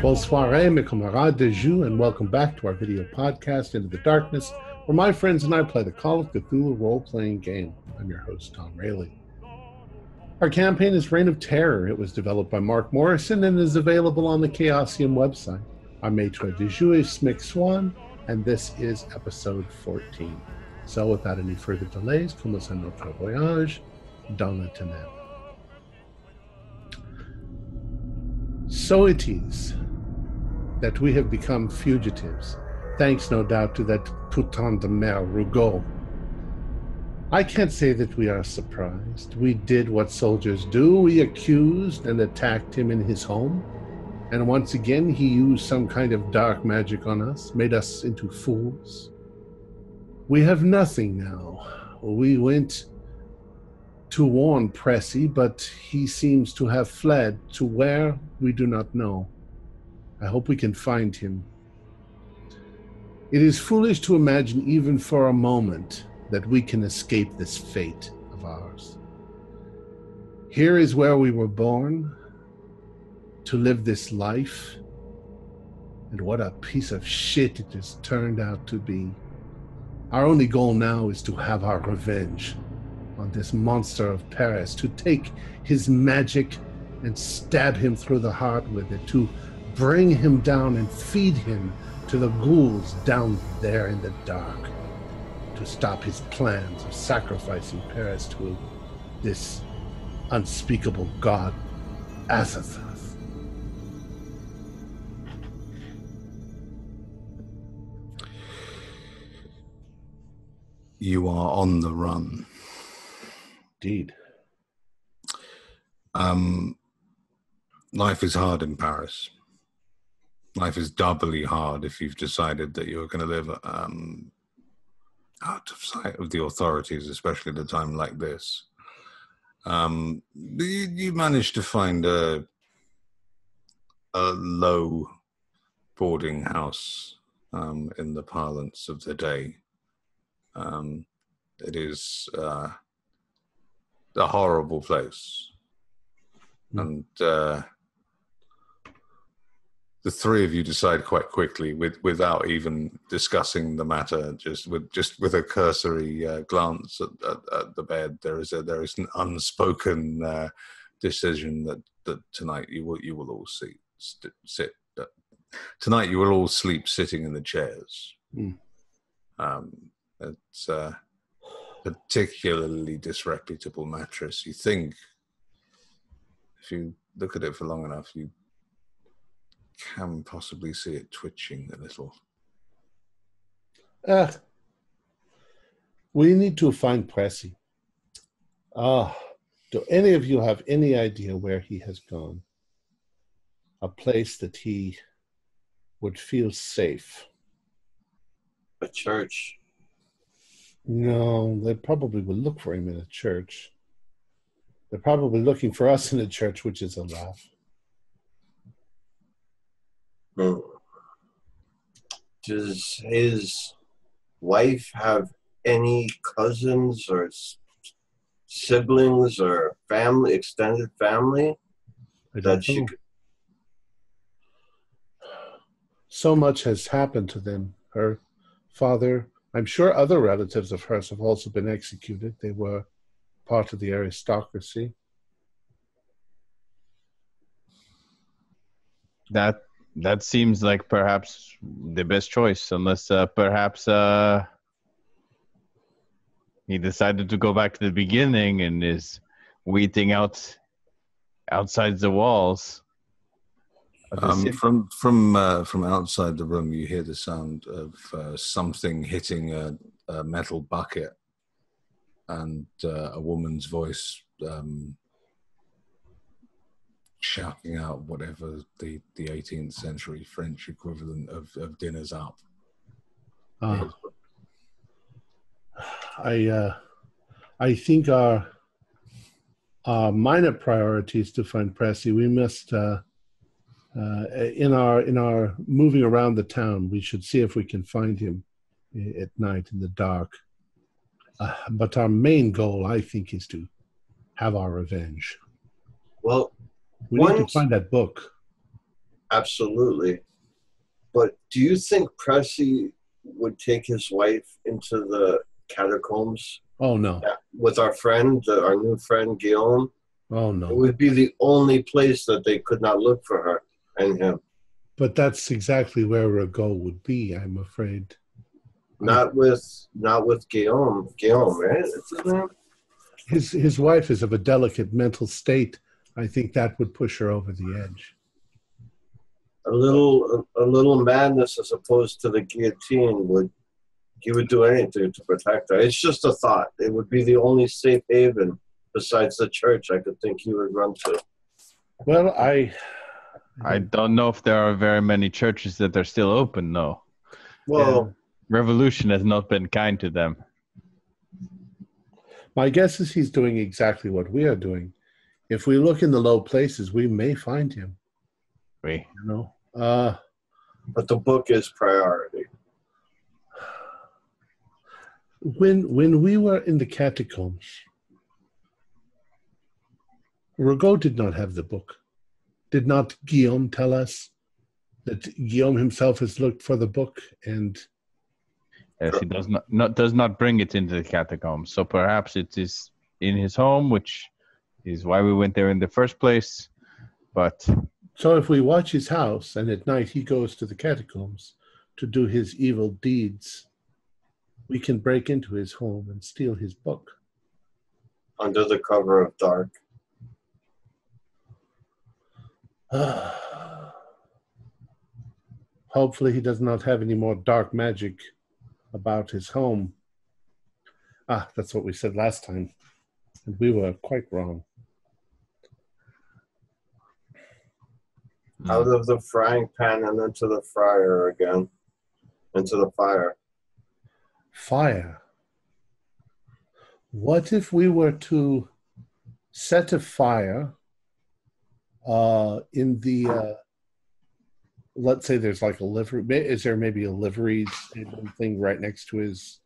Bonsoir, mes camarades de jeu, and welcome back to our video podcast, Into the Darkness, where my friends and I play the Call of Cthulhu role-playing game. I'm your host, Tom Rayleigh. Our campaign is Reign of Terror. It was developed by Mark Morrison and is available on the Chaosium website. Our maitre de jeu is Smick Swan, and this is episode 14. So without any further delays, commençons notre voyage dans le ténèbre. So it is that we have become fugitives, thanks no doubt to that putain de mère Rougeau. I can't say that we are surprised. We did what soldiers do. We accused and attacked him in his home. And once again, he used some kind of dark magic on us, made us into fools. We have nothing now. We went to warn Pressy, but he seems to have fled. To where, we do not know. I hope we can find him. It is foolish to imagine even for a moment that we can escape this fate of ours. Here is where we were born, to live this life, and what a piece of shit it has turned out to be. Our only goal now is to have our revenge on this monster of Paris, to take his magic and stab him through the heart with it, to bring him down and feed him to the ghouls down there in the dark, to stop his plans of sacrificing Paris to this unspeakable god, Azathoth. You are on the run. Indeed. Life is hard in Paris. Life is doubly hard if you've decided that you're going to live out of sight of the authorities, especially at a time like this. You managed to find a low boarding house in the parlance of the day. It is a horrible place. And the three of you decide quite quickly, without even discussing the matter, just with a cursory glance at the bed, there is an unspoken decision that tonight you will all sit. Tonight you will all sleep sitting in the chairs. It's a particularly disreputable mattress. You think, if you look at it for long enough, you can possibly see it twitching a little. We need to find Pressy. Do any of you have any idea where he has gone? A place that he would feel safe? A church. No, they probably would look for him in a church. They're probably looking for us in a church, which is a laugh. Does his wife have any cousins or siblings or family, extended family that she could? So much has happened to them. Her father, I'm sure other relatives of hers have also been executed. They were part of the aristocracy. That seems like perhaps the best choice, unless perhaps he decided to go back to the beginning and is waiting outside the walls. From outside the room, you hear the sound of something hitting a metal bucket, and a woman's voice shouting out whatever the 18th century French equivalent of dinner's up. I think our minor priority is to find Pressy. We must in our moving around the town, we should see if we can find him at night in the dark. But our main goal, I think, is to have our revenge. Well, We need to find that book. Absolutely. But do you think Pressy would take his wife into the catacombs? Oh, no. With our friend, our new friend, Guillaume? Oh, no. It would be the only place that they could not look for her and him. But that's exactly where Rigaud would be, I'm afraid. Not with Guillaume. Guillaume, right? That's his name? His wife is of a delicate mental state. I think that would push her over the edge. A little madness as opposed to the guillotine he would do anything to protect her. It's just a thought. It would be the only safe haven besides the church I could think he would run to. Well, I don't know if there are very many churches that are still open, no. Well, Revolution has not been kind to them. My guess is he's doing exactly what we are doing. If we look in the low places, we may find him. We. You know? But the book is priority. When we were in the catacombs, Rigaud did not have the book. Did not Guillaume tell us that Guillaume himself has looked for the book and... Yes, he does not bring it into the catacombs. So perhaps it is in his home, which is why we went there in the first place. But so if we watch his house and at night he goes to the catacombs to do his evil deeds, we can break into his home and steal his book. Under the cover of dark. Hopefully he does not have any more dark magic about his home. That's what we said last time. And we were quite wrong. Out of the frying pan and into the fryer again. Into the fire. Fire. What if we were to set a fire in the... let's say there's like a livery. Is there maybe a livery thing right next to his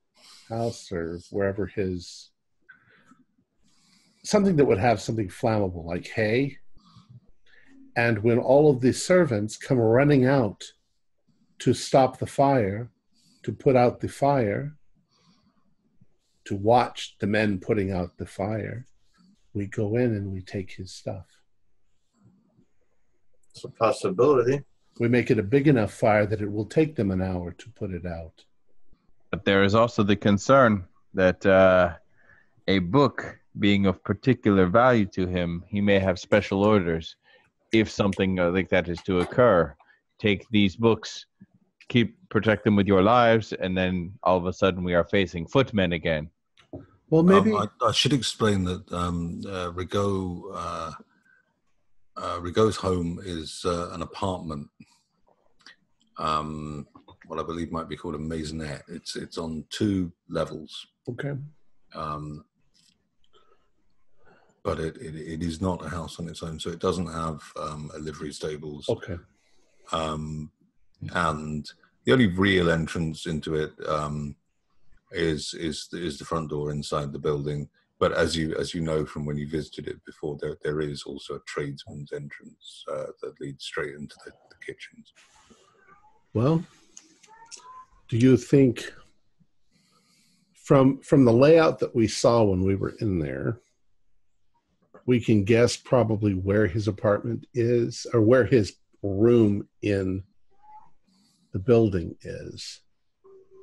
house or wherever his... Something that would have something flammable like hay. And when all of the servants come running out to stop the fire, to put out the fire, to watch the men putting out the fire, we go in and we take his stuff. It's a possibility. We make it a big enough fire that it will take them an hour to put it out. But there is also the concern that a book being of particular value to him, he may have special orders. If something like that is to occur, take these books, protect them with your lives, and then all of a sudden we are facing footmen again. Well, maybe... I should explain that Rigaud's home is an apartment. What I believe might be called a maisonette. It's on 2 levels. Okay. But it is not a house on its own, so it doesn't have a livery stables. Okay. And the only real entrance into it is the front door inside the building. But as you know from when you visited it before, there is also a tradesman's entrance that leads straight into the kitchens. Well, do you think from the layout that we saw when we were in there, we can guess probably where his apartment is or where his room in the building is,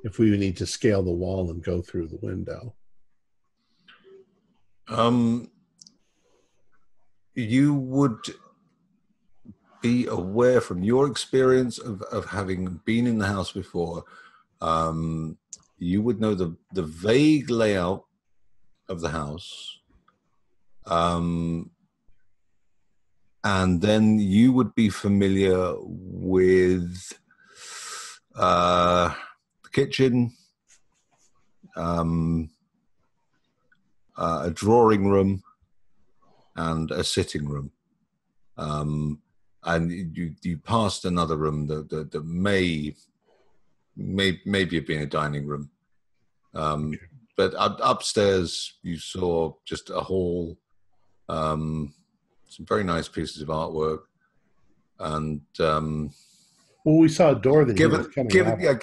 if we need to scale the wall and go through the window? You would be aware from your experience of having been in the house before, you would know the vague layout of the house. And then you would be familiar with the kitchen, a drawing room, and a sitting room. And you passed another room that may have been a dining room. But upstairs you saw just a hall, some very nice pieces of artwork, and well, we saw a door that he was coming out of.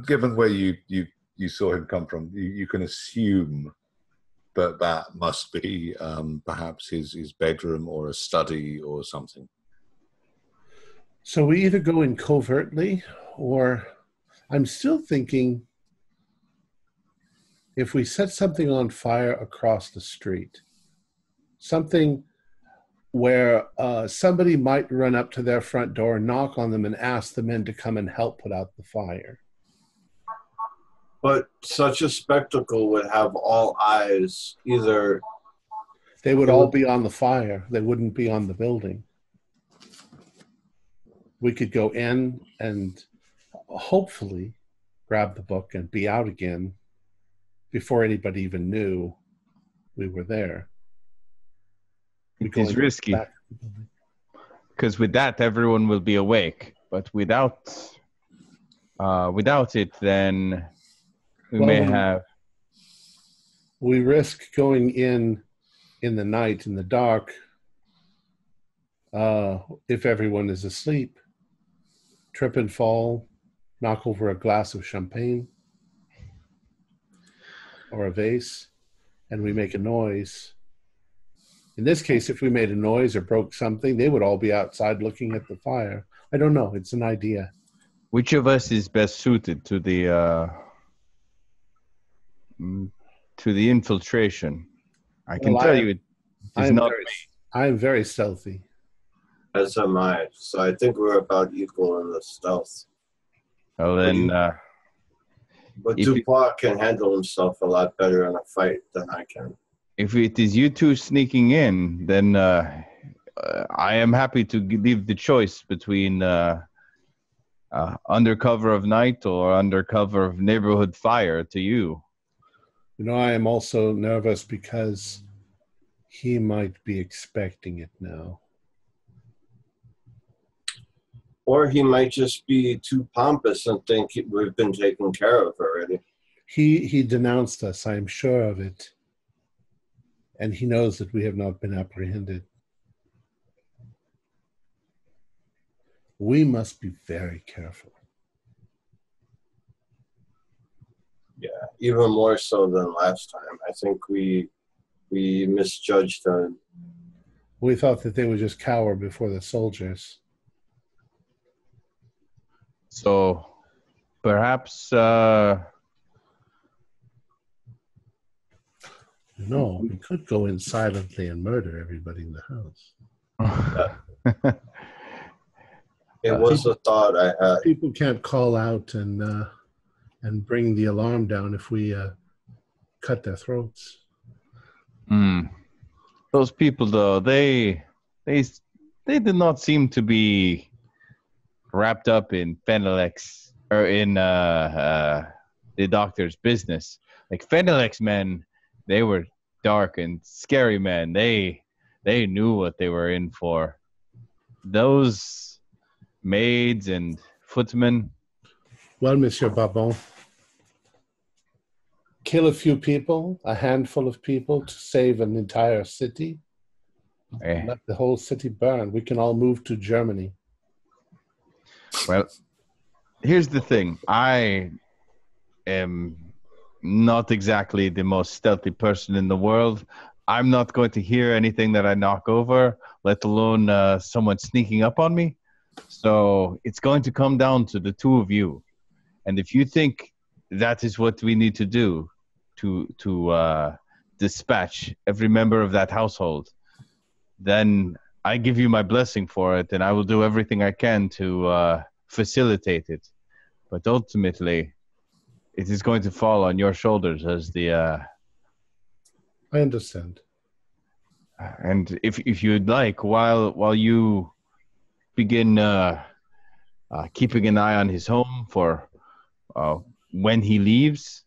given where you saw him come from, you can assume that must be perhaps his bedroom or a study or something. So we either go in covertly, or I'm still thinking if we set something on fire across the street, something where somebody might run up to their front door, knock on them, and ask the men to come and help put out the fire. But such a spectacle would have all eyes. Either they would all be on the fire. They wouldn't be on the building. We could go in and hopefully grab the book and be out again before anybody even knew we were there. It is risky, because with that everyone will be awake. But without it, then we risk going in the night, in the dark, if everyone is asleep, trip and fall, knock over a glass of champagne or a vase, and we make a noise. In this case, if we made a noise or broke something, they would all be outside looking at the fire. I don't know. It's an idea. Which of us is best suited to the infiltration? I can tell you, it's not me. I'm very stealthy. As am I. So I think we're about equal in the stealth. Well, then... but Dubois can handle himself a lot better in a fight than I can. If it is you two sneaking in, then I am happy to leave the choice between under cover of night or under cover of neighborhood fire to you. You know, I am also nervous because he might be expecting it now. Or he might just be too pompous and think we've been taken care of already. He denounced us, I'm sure of it. And he knows that we have not been apprehended. We must be very careful. Yeah, even more so than last time. I think we misjudged them. We thought that they would just cower before the soldiers. So, perhaps... No, we could go in silently and murder everybody in the house. It was a thought I had. People can't call out and bring the alarm down if we cut their throats. Those people, though, they did not seem to be wrapped up in Fenelix or in the doctor's business. Like Fenelix men, they were dark and scary men. They knew what they were in for. Those maids and footmen. Well, Monsieur Babon, kill a few people, a handful of people to save an entire city. Let the whole city burn. We can all move to Germany. Well, here's the thing. I am not exactly the most stealthy person in the world. I'm not going to hear anything that I knock over, let alone someone sneaking up on me. So it's going to come down to the two of you. And if you think that is what we need to do to dispatch every member of that household, then I give you my blessing for it, and I will do everything I can to facilitate it. But ultimately, it is going to fall on your shoulders as the... I understand. And if you'd like, while you begin keeping an eye on his home for when he leaves,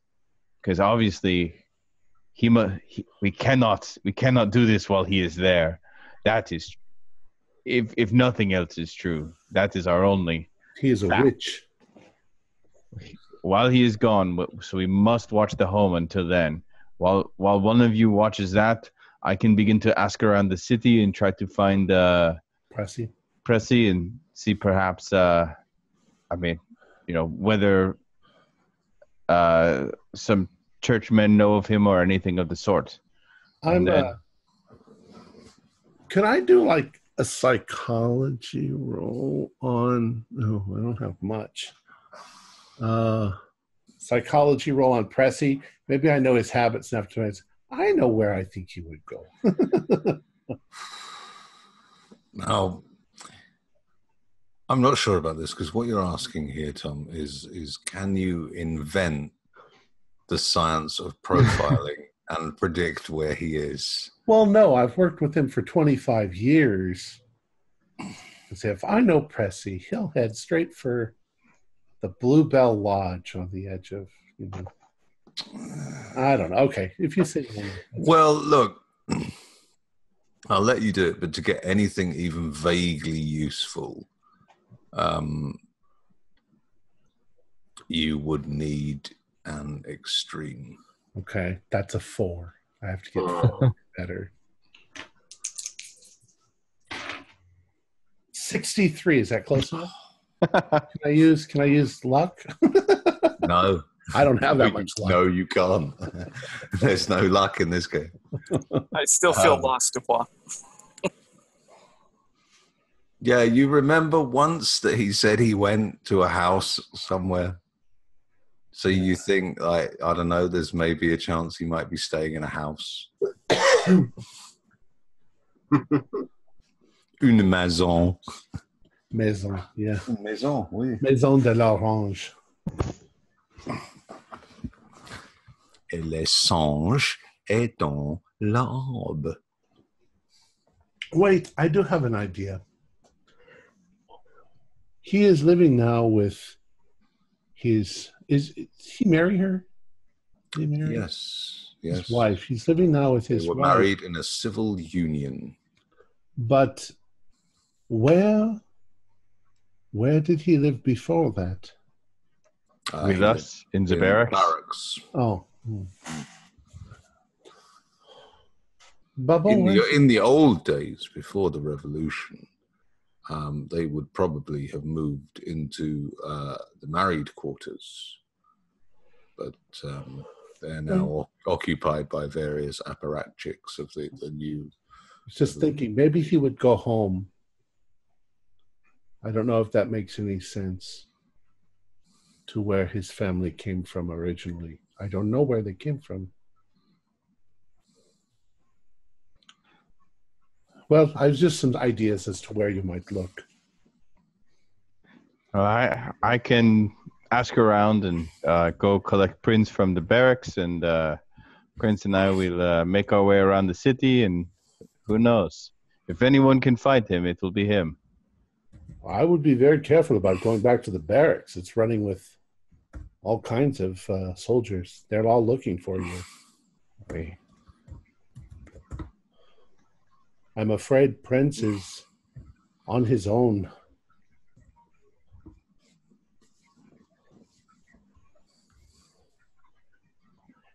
because obviously we cannot do this while he is there. That is, if nothing else is true, that is our only. He is a fact. witch. While he is gone, so we must watch the home until then. While one of you watches that, I can begin to ask around the city and try to find Pressy and see perhaps, whether some churchmen know of him or anything of the sort. Can I do like a psychology roll on? No, I don't have much. Psychology roll on Pressy. Maybe I know his habits enough to. I know where I think he would go. Now, I'm not sure about this because what you're asking here, Tom, is can you invent the science of profiling and predict where he is? Well, no, I've worked with him for 25 years. So if I know Pressy, he'll head straight for the Bluebell Lodge on the edge of, I don't know. Okay, if you say. Well, look, I'll let you do it, but to get anything even vaguely useful, you would need an extreme. Okay, that's a 4. I have to get 4 better. 63. Is that close enough? Can I use luck? No. I don't have that much luck. No, you can't. There's no luck in this game. I still feel lost, Dubois. Yeah, you remember once that he said he went to a house somewhere? So you think, like, I don't know, there's maybe a chance he might be staying in a house. Une maison. Maison, yeah. Maison, oui. Maison de l'Orange. Et les songes est dans l'arbre. Wait, I do have an idea. He is living now with his. Is he marry her? Did he marry Yes. his wife? He's living now with his They were wife. married in a civil union. But where did he live before that? With us in the barracks. Oh. Bubba, In the old days, before the revolution, they would probably have moved into the married quarters, but they're now occupied by various apparatchiks of the new. I was just thinking, maybe he would go home. I don't know if that makes any sense to where his family came from originally. I don't know where they came from. Well, I was just some ideas as to where you might look. I can ask around and go collect Prince from the barracks, and Prince and I will make our way around the city, and who knows? If anyone can find him, it will be him. I would be very careful about going back to the barracks. It's running with all kinds of soldiers. They're all looking for you. I'm afraid Prince is on his own.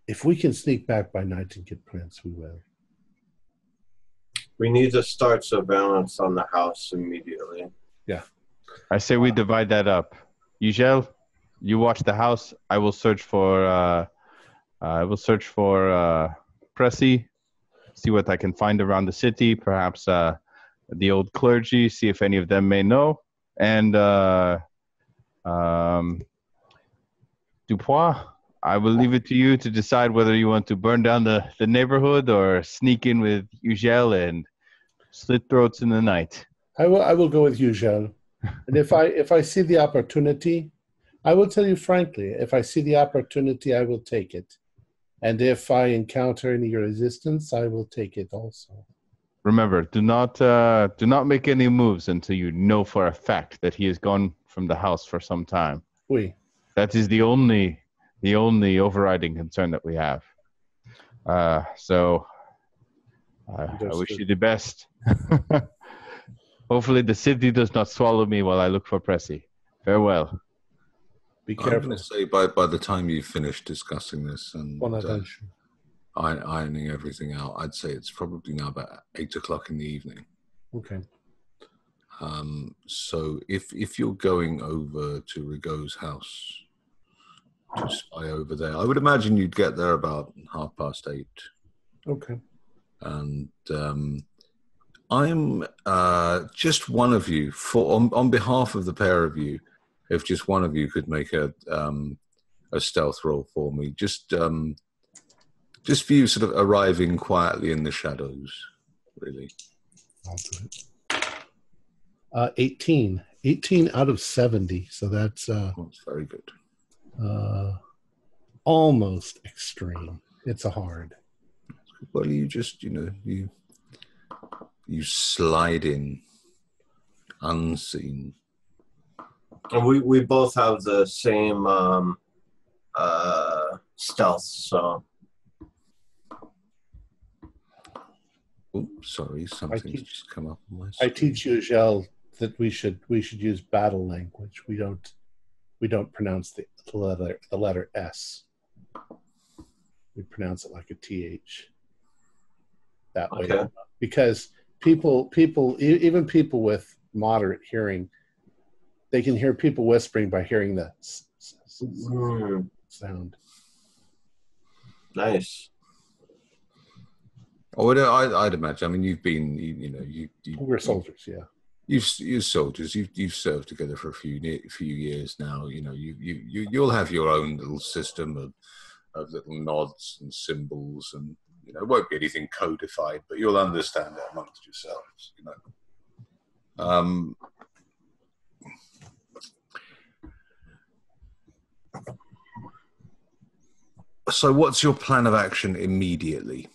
If we can sneak back by night and get Prince, we will. We need to start surveillance on the house immediately. Yeah. I say we divide that up. Yugel, you watch the house. I will search for Pressy, see what I can find around the city, perhaps the old clergy, see if any of them may know. And Dupois, I will leave it to you to decide whether you want to burn down the neighborhood or sneak in with Ugel and slit throats in the night. I will go with Ugel. And if I see the opportunity, I will tell you frankly, if I see the opportunity, I will take it. And if I encounter any resistance, I will take it also. Remember, do not make any moves until you know for a fact that he has gone from the house for some time. Oui. That is the only the only overriding concern that we have. So I wish you the best. Hopefully the city does not swallow me while I look for Pressy. Farewell. Be I'm careful. going to say by the time you've finished discussing this and ironing everything out, I'd say it's probably now about 8 o'clock in the evening. Okay. So if you're going over to Rigaud's house to spy over there, I would imagine you'd get there about 8:30. Okay. And I'm just one of you on behalf of the pair of you. If just one of you could make a stealth roll for me, just for you sort of arriving quietly in the shadows, really. I'll do it. 18 out of 70. So that's very good. Almost extreme. It's a hard. Well, you just you slide in unseen. And we both have the same stealth, so. Oh, sorry, something's just come up on my I screen. teach you, Gel, that we should use battle language. We don't pronounce the letter S. We pronounce it like a TH. That way, Okay. because people, even people with moderate hearing, they can hear people whispering by hearing the sound. Nice. Oh, I'd imagine. I mean, you've been, We're soldiers, yeah. You're soldiers. You've served together for a few years now. You'll have your own little system of little nods and symbols, and it won't be anything codified, but you'll understand it amongst yourselves. So, what's your plan of action immediately?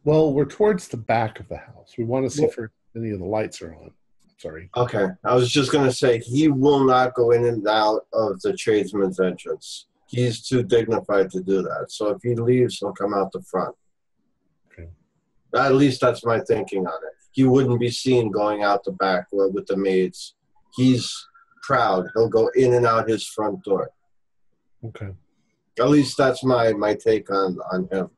Well, we're towards the back of the house. We want to see if any of the lights are on. Sorry. Okay. I was just going to say, he will not go in and out of the tradesman's entrance. He's too dignified to do that. So if he leaves, he'll come out the front. Okay. At least that's my thinking on it. He wouldn't be seen going out the back with the maids. He's proud. He'll go in and out his front door. Okay. At least that's my take on him.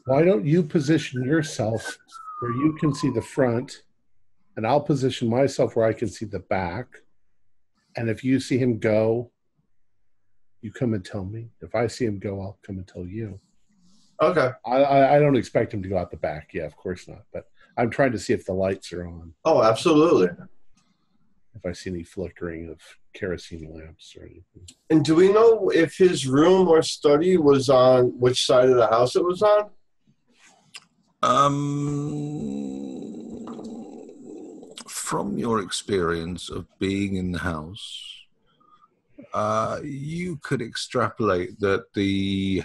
Why don't you position yourself where you can see the front, and I'll position myself where I can see the back. And if you see him go, you come and tell me. If I see him go, I'll come and tell you. Okay. I don't expect him to go out the back. Yeah, of course not. But I'm trying to see if the lights are on. Oh, absolutely. If I see any flickering of kerosene lamps or anything. And do we know if his room or study was on which side of the house it was on? From your experience of being in the house, you could extrapolate that the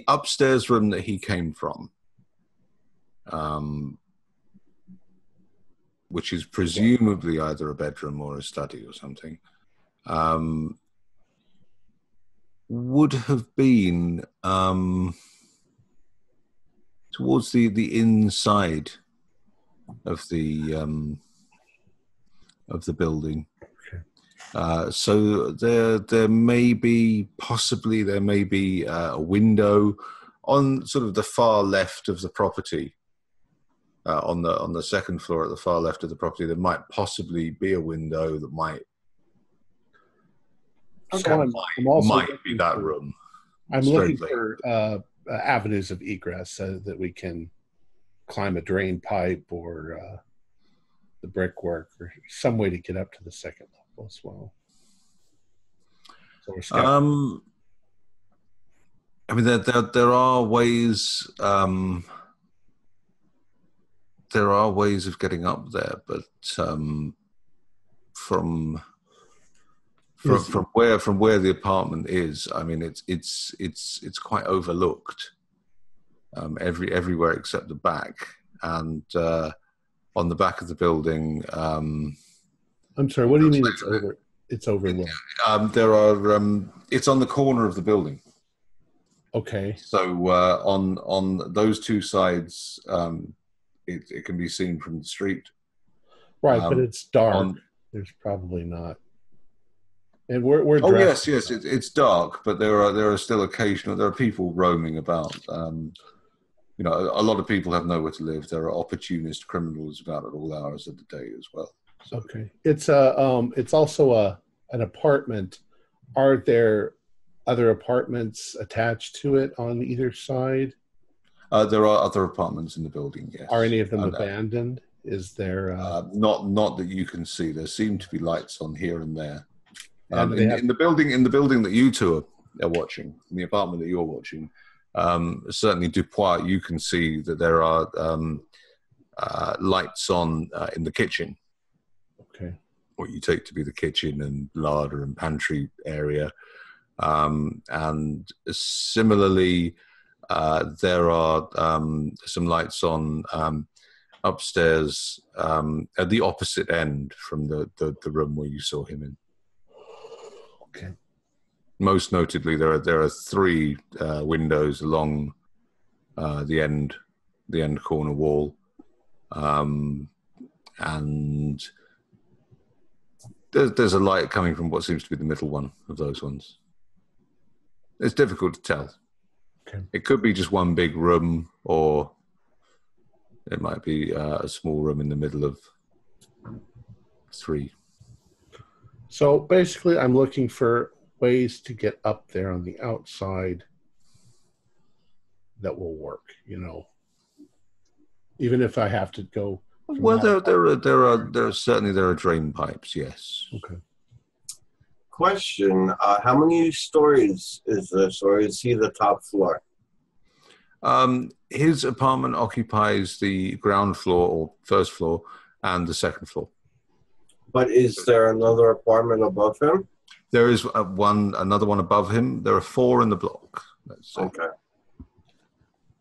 upstairs room that he came from, which is presumably either a bedroom or a study or something, would have been towards the inside of the building. Okay. So there may be a window on sort of the far left of the property. On the second floor at the far left of the property, there might possibly be a window that might be that room. I'm looking for avenues of egress so that we can climb a drain pipe or the brickwork or some way to get up to the second level as well. So we're scouting. I mean, there are ways. There are ways of getting up there, but from where the apartment is, I mean, it's quite overlooked. Everywhere except the back, and on the back of the building. I'm sorry. What do you mean it's over? it's overlooked? It's on the corner of the building. Okay. So on those two sides, it can be seen from the street. Right, but it's dark. There's probably not. And we're dressed. Yes, it's dark, but there are still there are people roaming about. A lot of people have nowhere to live. There are opportunist criminals about at all hours of the day as well. So. Okay, it's also an apartment. Are there other apartments attached to it on either side? There are other apartments in the building. Yes. Are any of them abandoned? Is there not that you can see? There seem to be lights on here and there. And in the building that you two are watching, in the apartment that you're watching. Certainly, Dupois, you can see that there are lights on in the kitchen. Okay. What you take to be the kitchen and larder and pantry area. And similarly, there are some lights on upstairs at the opposite end from the room where you saw him in. Okay. Most notably, there are three windows along the end corner wall, and there's a light coming from what seems to be the middle one of those ones. It's difficult to tell. Okay. It could be just one big room, or it might be a small room in the middle of three. So basically, I'm looking for ways to get up there on the outside that will work, even if I have to go. Well, there are certainly drain pipes. Yes. Okay. Question: how many stories is this, or is he the top floor? His apartment occupies the ground floor or first floor and the second floor. But is there another apartment above him? There is another one above him. There are 4 in the block. Let's say.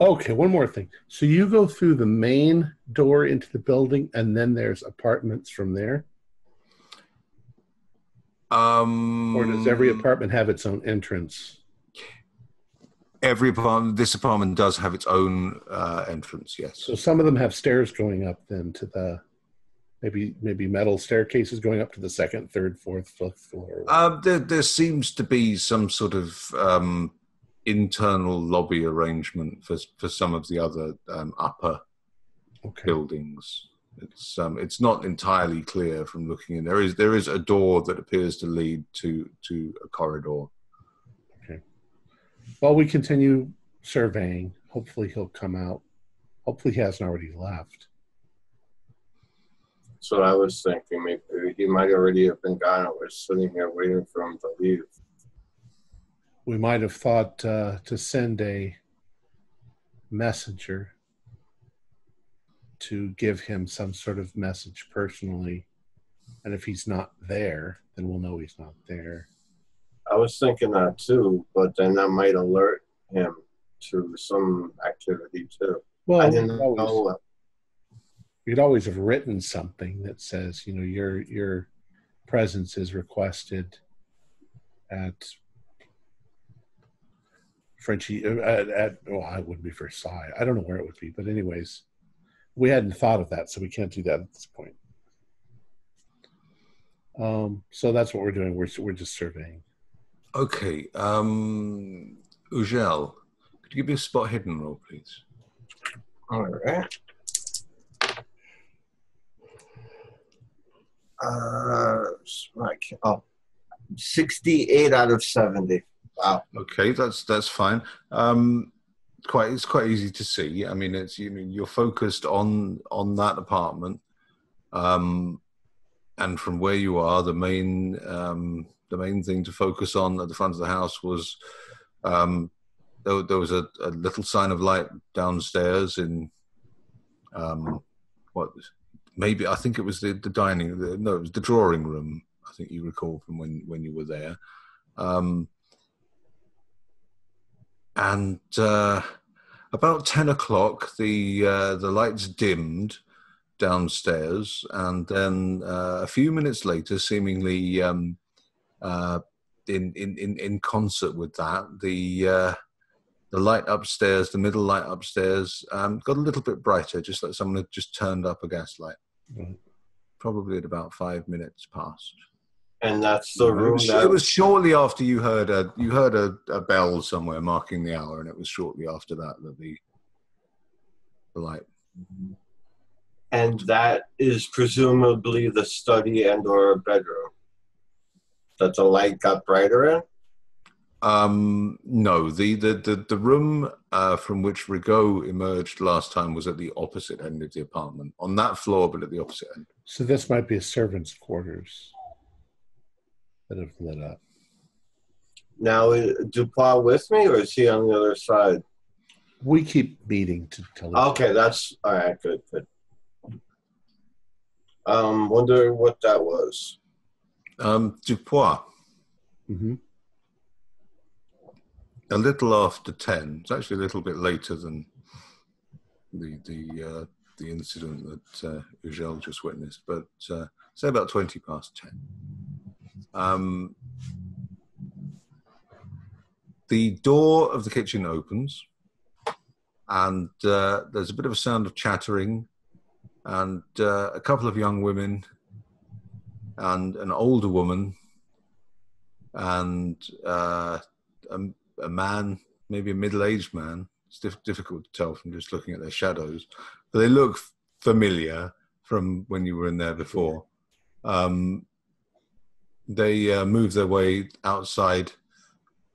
Okay, one more thing. So you go through the main door into the building, and then there's apartments from there? Or does every apartment have its own entrance? This apartment does have its own entrance, yes. So some of them have stairs going up then to the... Maybe metal staircases going up to the second, third, fourth, fifth floor. There seems to be some sort of internal lobby arrangement for some of the other upper buildings. It's not entirely clear from looking in. There is a door that appears to lead to a corridor. Okay. Well, we continue surveying. Hopefully he'll come out. Hopefully he hasn't already left. So I was thinking maybe he might already have been gone, and we're sitting here waiting for him to leave. We might have thought to send a messenger to give him some sort of message personally. And if he's not there, then we'll know he's not there. I was thinking that too, but then that might alert him to some activity too. Well, I didn't know. You'd always have written something that says, your presence is requested at Frenchie, I wouldn't be Versailles. I don't know where it would be, but anyways, we hadn't thought of that, so we can't do that at this point. So that's what we're doing. We're just surveying. Okay. Ugel, could you give me a spot hidden roll, please? All right. 68 out of 70. Wow. Okay, that's fine. It's quite easy to see. I mean, you're focused on that apartment, and from where you are, the main thing to focus on at the front of the house was there was a little sign of light downstairs in maybe I think it was the dining. It was the drawing room. I think you recall from when you were there. And about 10 o'clock, the lights dimmed downstairs, and then a few minutes later, seemingly in concert with that, the light upstairs, the middle light upstairs, got a little bit brighter, just like someone had just turned up a gas light. Right. Probably at about 5 minutes past. And that's the room It was shortly after you heard a bell somewhere marking the hour, and it was shortly after that the light. And that is presumably the study and or bedroom that the light got brighter in? No, the room from which Rigaud emerged last time was at the opposite end of the apartment, on that floor, but at the opposite end. So this might be a servant's quarters that have lit up. Now, is Dupois with me, or is he on the other side? We keep meeting to tell. Okay, that's all right. Good. Wonder what that was. Dupois. Mm-hmm. A little after 10. It's actually a little bit later than the incident that Ugel just witnessed, but say about 20 past 10. The door of the kitchen opens, and there's a bit of a sound of chattering, and a couple of young women, and an older woman, and a man, maybe a middle-aged man. It's difficult to tell from just looking at their shadows, but they look familiar from when you were in there before. They move their way outside,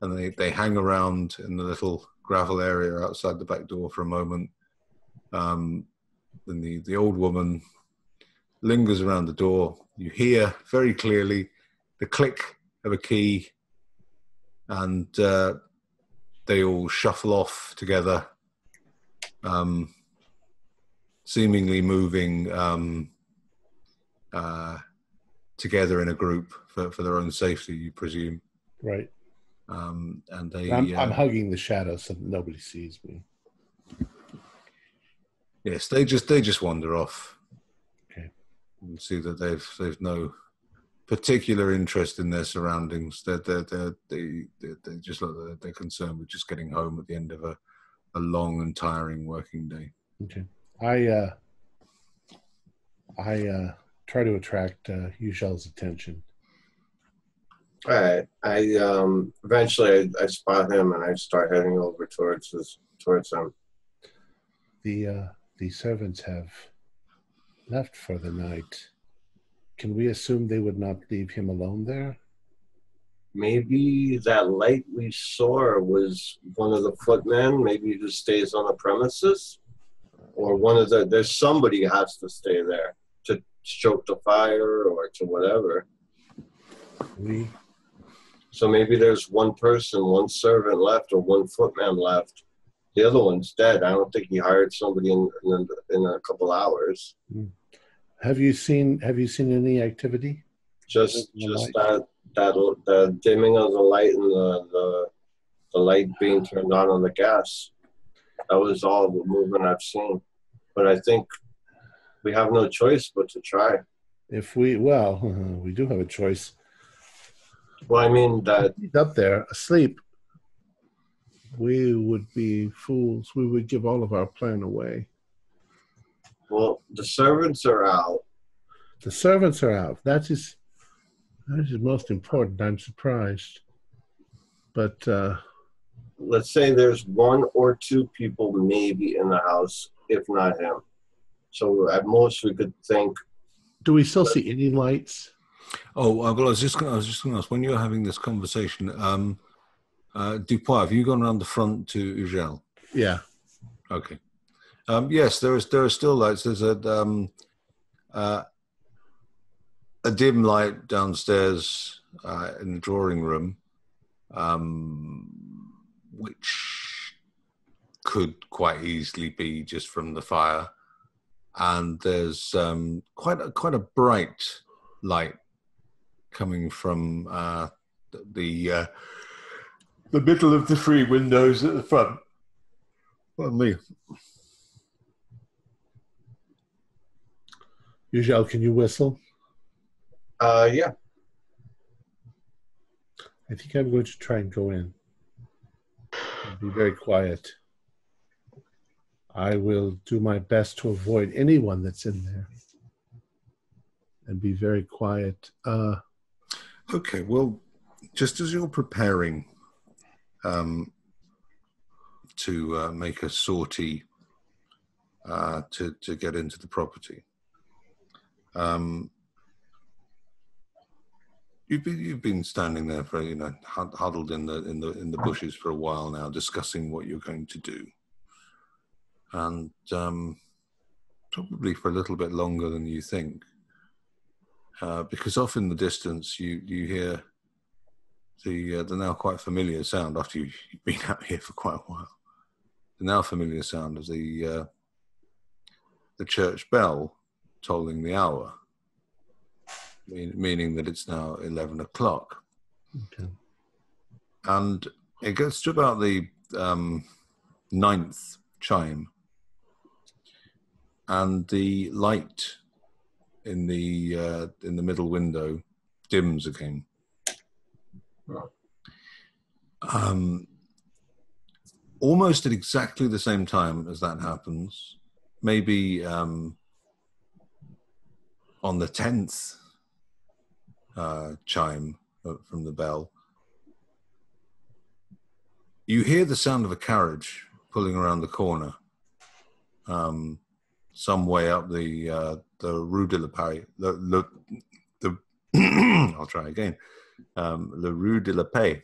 and they hang around in the little gravel area outside the back door for a moment. Then the old woman lingers around the door. You hear very clearly the click of a key, and they all shuffle off together, seemingly moving together in a group for their own safety, you presume. Right. And they. I'm hugging the shadow so that nobody sees me. Yes, they just wander off. Okay. And see that they've no particular interest in their surroundings. They just look like they're concerned with just getting home at the end of a long and tiring working day. Okay. I try to attract Ugel's attention. All right. Eventually I spot him and I start heading over towards him. The servants have left for the night. Can we assume they would not leave him alone there? Maybe that light we saw was one of the footmen, maybe who stays on the premises, or there's somebody who has to stay there to stoke the fire or to whatever. So maybe there's one person, one servant left, or one footman left. The other one's dead. I don't think he hired somebody in a couple hours. Have you seen any activity? Just that dimming of the light and the light being turned on the gas. That was all the movement I've seen. But I think we have no choice but to try. We do have a choice. Well, I mean that he's up there asleep. We would be fools. We would give all of our plan away. Well, the servants are out. The servants are out. That is most important. I'm surprised. But let's say there's one or two people maybe in the house, if not him. So at most we could think. Do we still see any lights? Oh, well, I was just going to ask, when you were having this conversation, Dupois, have you gone around the front to Ugel? Yeah. Okay. Yes, there are still lights. There's a dim light downstairs in the drawing room, which could quite easily be just from the fire. And there's quite a bright light coming from the middle of the three windows at the front. Pardon me. Ugel, can you whistle? Yeah. I think I'm going to try and go in. Be very quiet. I will do my best to avoid anyone that's in there. And be very quiet. Okay, well, just as you're preparing to make a sortie to get into the property, you've been standing there for huddled in the bushes for a while now, discussing what you're going to do, and probably for a little bit longer than you think. Because off in the distance, you hear the now quite familiar sound, after you've been out here for quite a while, the now familiar sound of the church bell tolling the hour, meaning that it's now 11 o'clock. Okay. And it gets to about the 9th chime, and the light in the middle window dims again. Almost at exactly the same time as that happens, maybe on the 10th chime from the bell, you hear the sound of a carriage pulling around the corner, some way up the Rue de la Paix. I'll try again. The Rue de la Paix.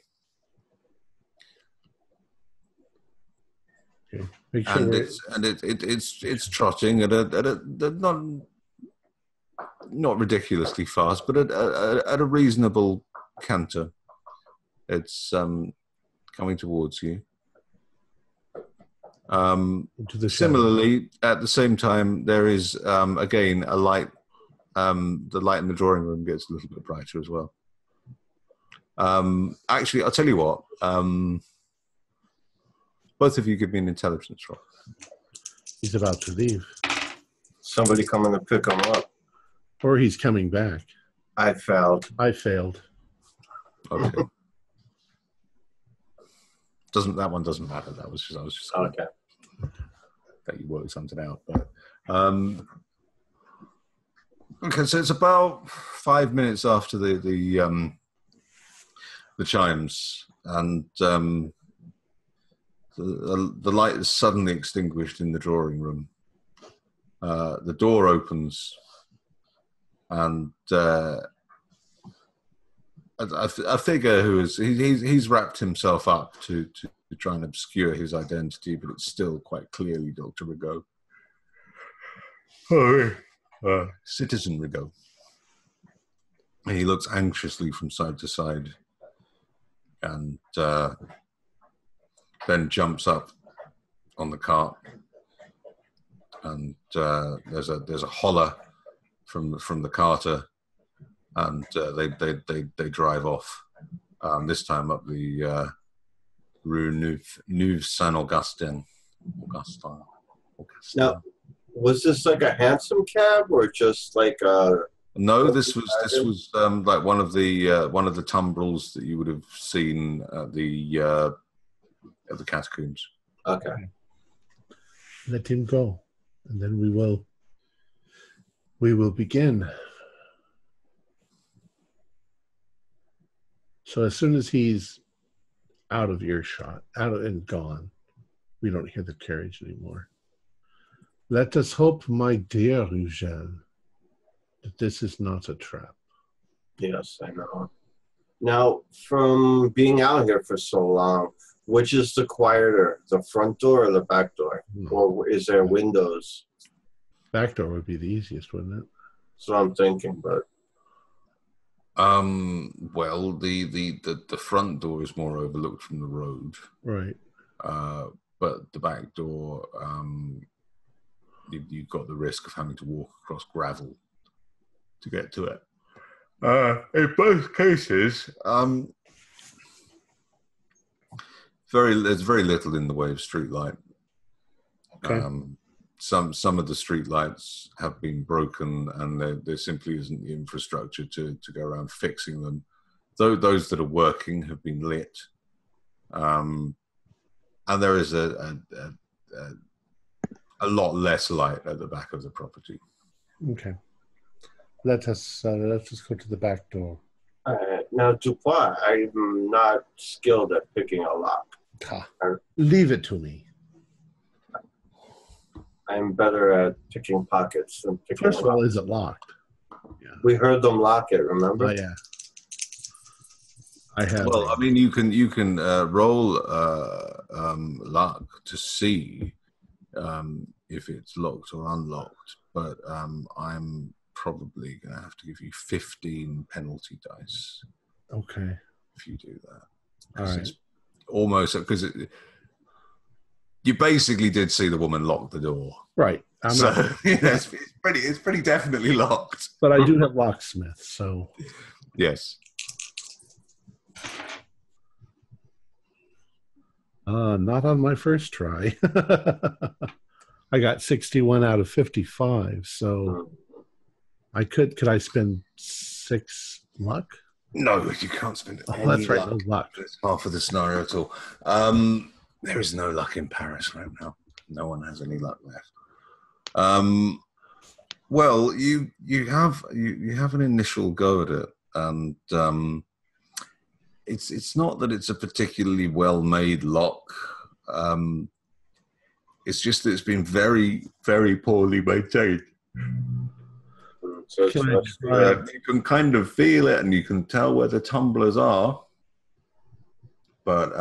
Okay. And it's trotting at a not ridiculously fast, but at a reasonable canter. It's coming towards you. Similarly, at the same time, there is again a light. The light in the drawing room gets a little bit brighter as well. Actually, I'll tell you what. Both of you give me an intelligence roll. He's about to leave. Somebody coming to pick him up. Or he's coming back. I failed. I failed. Okay. That one doesn't matter. I was just okay. That you worked something out, but okay. So it's about 5 minutes after the chimes, and the light is suddenly extinguished in the drawing room. The door opens, and a figure he's wrapped himself up to try and obscure his identity, but it's still quite clearly Dr. Rigaud. Citizen Rigaud. And he looks anxiously from side to side, and then jumps up on the cart, and there's a holler from the carter, and they drive off. This time up the Rue Neuve Saint Augustin. Now, was this like a hansom cab or just like a? No, this was like one of the tumbrils that you would have seen at the catacombs. Okay. Let him go, and then we will begin. So as soon as he's out of earshot, and gone, we don't hear the carriage anymore. Let us hope, my dear Eugène, that this is not a trap. Yes, I know. Now, from being out here for so long, which is the quieter, the front door or the back door? Or is there windows? Back door would be the easiest, wouldn't it? That's what I'm thinking, but well, the front door is more overlooked from the road, right? But the back door, you've got the risk of having to walk across gravel to get to it. In both cases, there's very little in the way of street light. Okay. Some of the street lights have been broken, and there simply isn't the infrastructure to go around fixing them. those that are working have been lit, and there is a lot less light at the back of the property. Okay. Let's just go to the back door. Now, Dupois, I'm not skilled at picking a lock. Leave it to me. I'm better at picking pockets than picking First of all, is it locked? Yeah. We heard them lock it, remember? Oh, yeah. I have. Well, I mean, you can roll luck to see if it's locked or unlocked, but I'm probably going to have to give you 15 penalty dice. Okay. If you do that. All right. It's almost because you basically did see the woman lock the door. Right. It's pretty definitely locked. But I do have locksmith, so. Yes. Not on my first try. I got 61 out of 55, so could I spend 6 luck? No, you can't spend it. Oh, that's right, no luck. It's half of the scenario at all. There is no luck in Paris right now. No one has any luck left. Well, you have an initial go at it, and it's not that it's a particularly well-made lock. It's just that it's been very, very poorly maintained. So you can kind of feel it, and you can tell where the tumblers are, but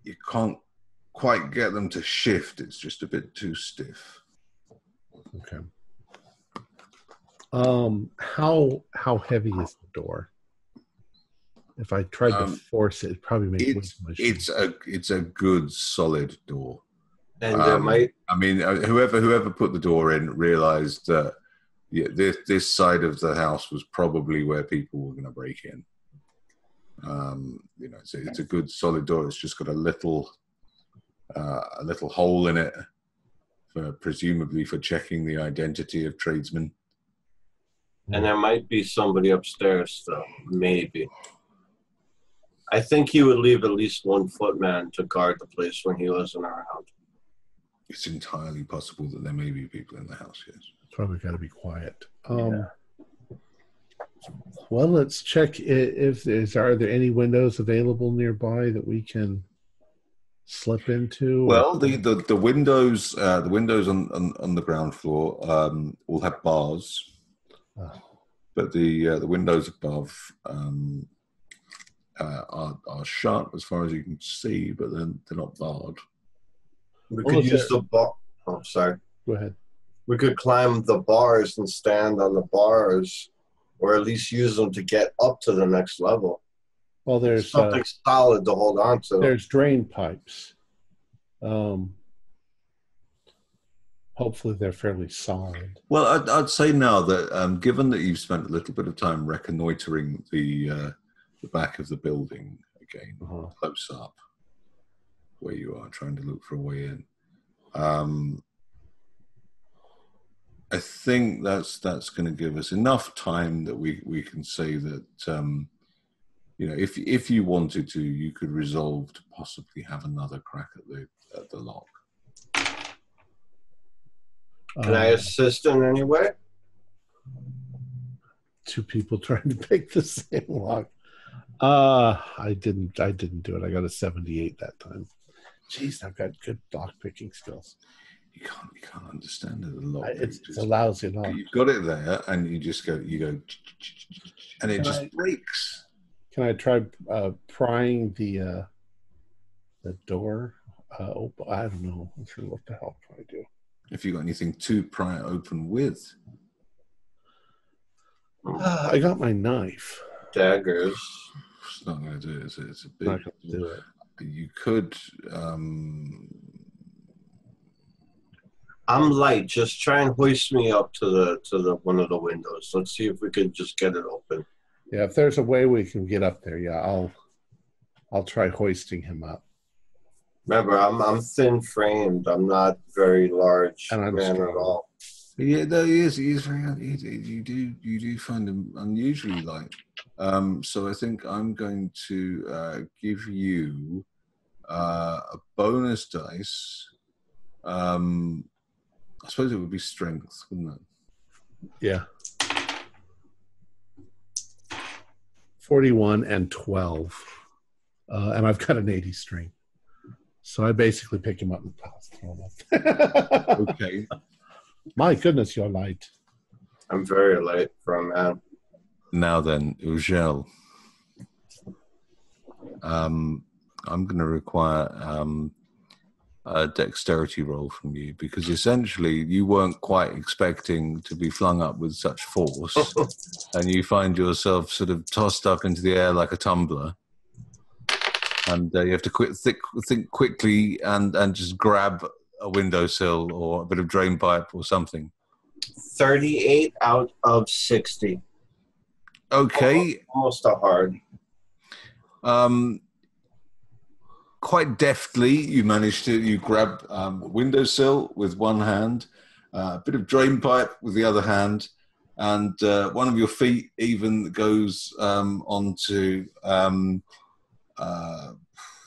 you can't quite get them to shift. It's just a bit too stiff. Okay. How heavy is the door? If I tried to force it, it'd probably make it's a good solid door. And I mean, whoever put the door in realized that this side of the house was probably where people were going to break in. It's a good solid door. It's just got a little hole in it, presumably for checking the identity of tradesmen. And there might be somebody upstairs, though. Maybe. I think he would leave at least one footman to guard the place when he wasn't around. It's entirely possible that there may be people in the house, yes. Probably got to be quiet. Well, let's check are there any windows available nearby that we can slip into? Well, the windows on the ground floor will have bars, but the windows above are shut as far as you can see, but they're not barred. We could use the bar. Oh, sorry. Go ahead. We could climb the bars and stand on the bars, or at least use them to get up to the next level. Well, there's something solid to hold on to. There's drain pipes. Hopefully, they're fairly solid. Well, I'd say now that given that you've spent a little bit of time reconnoitering the back of the building again, close up, where you are trying to look for a way in. I think that's going to give us enough time that we can say that if you wanted to, you could resolve to possibly have another crack at the lock. Can I assist in any way? 2 people trying to pick the same lock. I didn't do it. I got a 78 that time. Jeez, I've got good lock picking skills. You can't understand it a lot. It's a lousy lock. You've got it there, and you go, and it just breaks. Can I try prying the door open? I don't know. I'm sure what the hell can I do? If you got anything to pry it open with, I got my knife. Daggers. It's not going to do it. It's a big. Not going to do it. You could. I'm light. Just try and hoist me up to the one of the windows. Let's see if we can just get it open. Yeah, if there's a way we can get up there, yeah, I'll try hoisting him up. Remember, I'm thin framed. I'm not very large man at all. Yeah, no, he is very. You do find him unusually light. So I think I'm going to give you a bonus dice. I suppose it would be strength, wouldn't it? Yeah. 41 and 12. And I've got an 80 strength. So I basically pick him up and throw him up. Okay. My goodness, you're light. I'm very late for a man. Now then, Ugel. I'm going to require a dexterity roll from you because essentially you weren't quite expecting to be flung up with such force, and you find yourself sort of tossed up into the air like a tumbler, and you have to think quickly and just grab a windowsill or a bit of drain pipe or something. 38 out of 60. Okay. Almost a hard. Quite deftly, you grab a windowsill with one hand, a bit of drain pipe with the other hand, and one of your feet even goes onto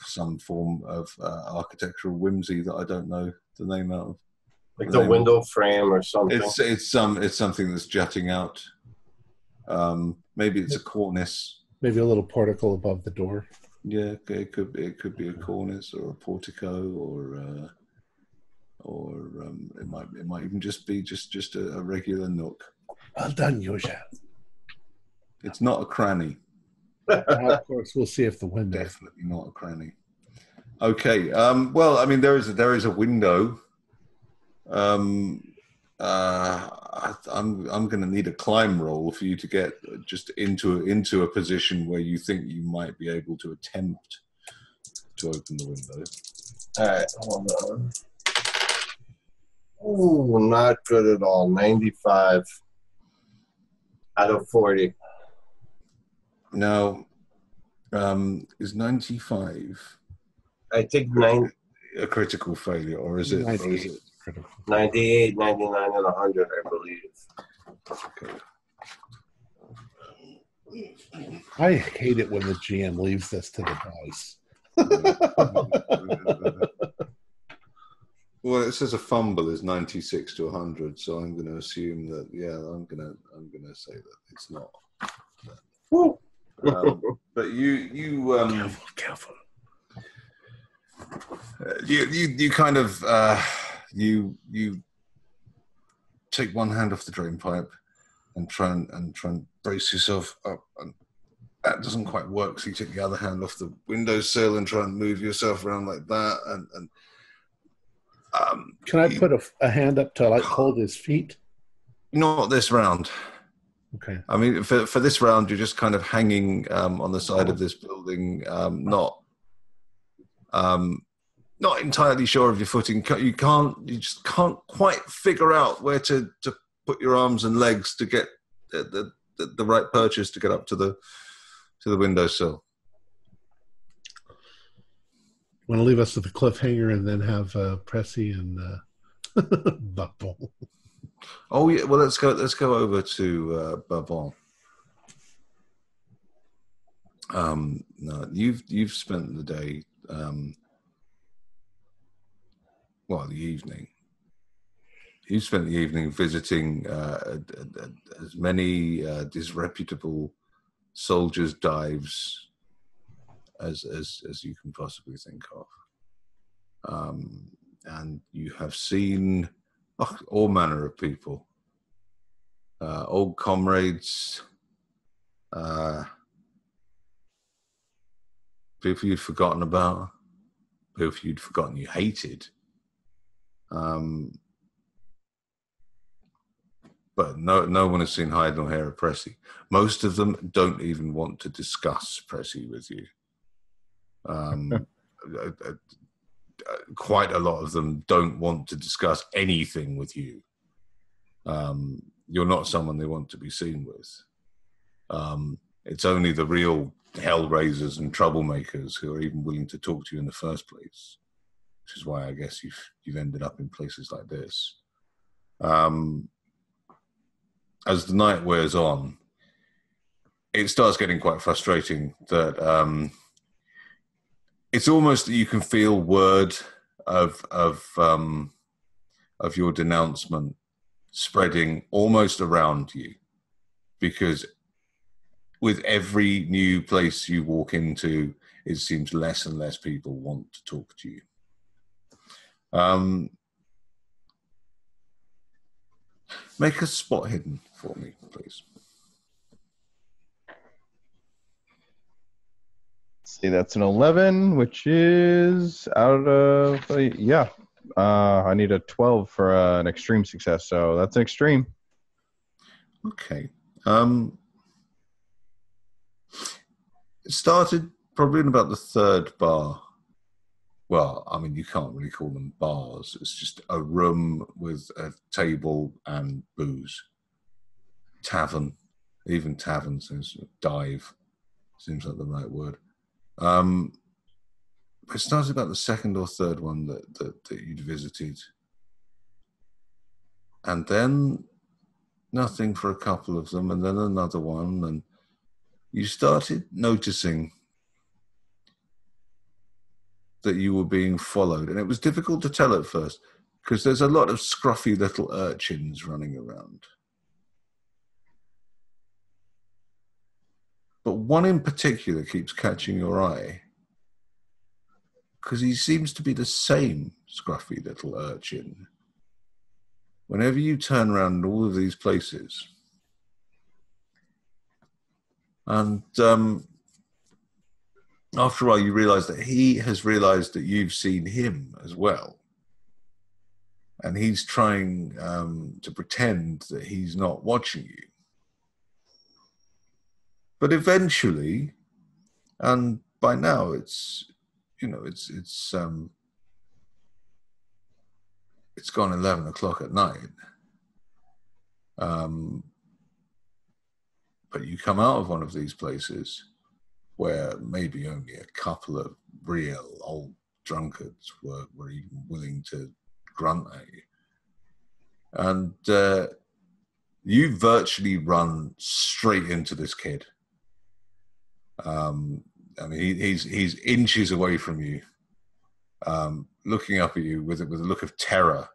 some form of architectural whimsy that I don't know the name of. Like the window frame or something. It's something that's jutting out. Maybe it's a cornice. Maybe a little portico above the door. Yeah, it could be a cornice or a portico, or it might even just be just a regular nook. Well done, Yosha. It's not a cranny. Of course, we'll see if the window. Definitely not a cranny. Okay. Well, I mean, there is a window. I'm going to need a climb roll for you to get just into a position where you think you might be able to attempt to open the window. All right, hold on. Ooh, not good at all. 95 out of 40. Now, is 95? I think A critical failure, or is it? 98, 99, and 100, I believe. Okay. I hate it when the GM leaves this to the dice. Well, it says a fumble is 96 to 100, so I'm going to assume that. Yeah, I'm going to say that it's not. But you Careful. You kind of you take one hand off the drain pipe and try and brace yourself up, and that doesn't quite work. So you take the other hand off the windowsill and try and move yourself around like that. And can I put a hand up to hold his feet? Not this round. Okay. I mean, for this round, you're just kind of hanging on the side of this building, not entirely sure of your footing. You just can't quite figure out where to put your arms and legs to get the right purchase to get up to the windowsill. Want to leave us with a cliffhanger and then have Pressy and Buckball? Oh yeah, well let's go over to Bavon. No, you've spent the day. The evening. You spent the evening visiting as many disreputable soldiers' dives as you can possibly think of, and you have seen all manner of people, old comrades, people you'd forgotten about, people you'd forgotten you hated. But no one has seen hide nor hair of Pressy. Most of them don't even want to discuss Pressy with you. Quite a lot of them don't want to discuss anything with you. You're not someone they want to be seen with. It's only the real hellraisers and troublemakers who are even willing to talk to you in the first place, which is why I guess you've ended up in places like this. As the night wears on, it starts getting quite frustrating that it's almost that you can feel word of your denouncement spreading almost around you, because with every new place you walk into, it seems less and less people want to talk to you. Make a spot hidden for me, please. See, that's an 11, which is out of I need a 12 for an extreme success, so that's an extreme. Okay. It started probably in about the third bar. Well, I mean, you can't really call them bars. It's just a room with a table and booze. Tavern. Even tavern says dive. Seems like the right word. It started about the second or third one that you'd visited. And then nothing for a couple of them, and then another one, and you started noticing that you were being followed. And it was difficult to tell at first, because there's a lot of scruffy little urchins running around. But one in particular keeps catching your eye, because he seems to be the same scruffy little urchin whenever you turn around in all of these places. And after a while, you realize that he has realized that you've seen him as well. And he's trying to pretend that he's not watching you. But eventually, and by now it's gone 11 o'clock at night. But you come out of one of these places where maybe only a couple of real old drunkards were even willing to grunt at you. And you virtually run straight into this kid. I mean, he's inches away from you, looking up at you with a look of terror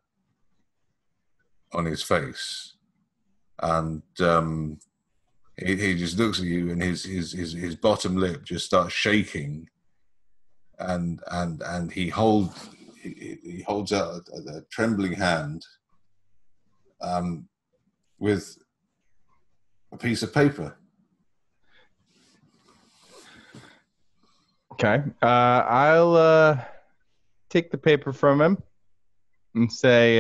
on his face, and he just looks at you, and his bottom lip just starts shaking, and he holds out a trembling hand, with a piece of paper. Okay. I'll take the paper from him and say,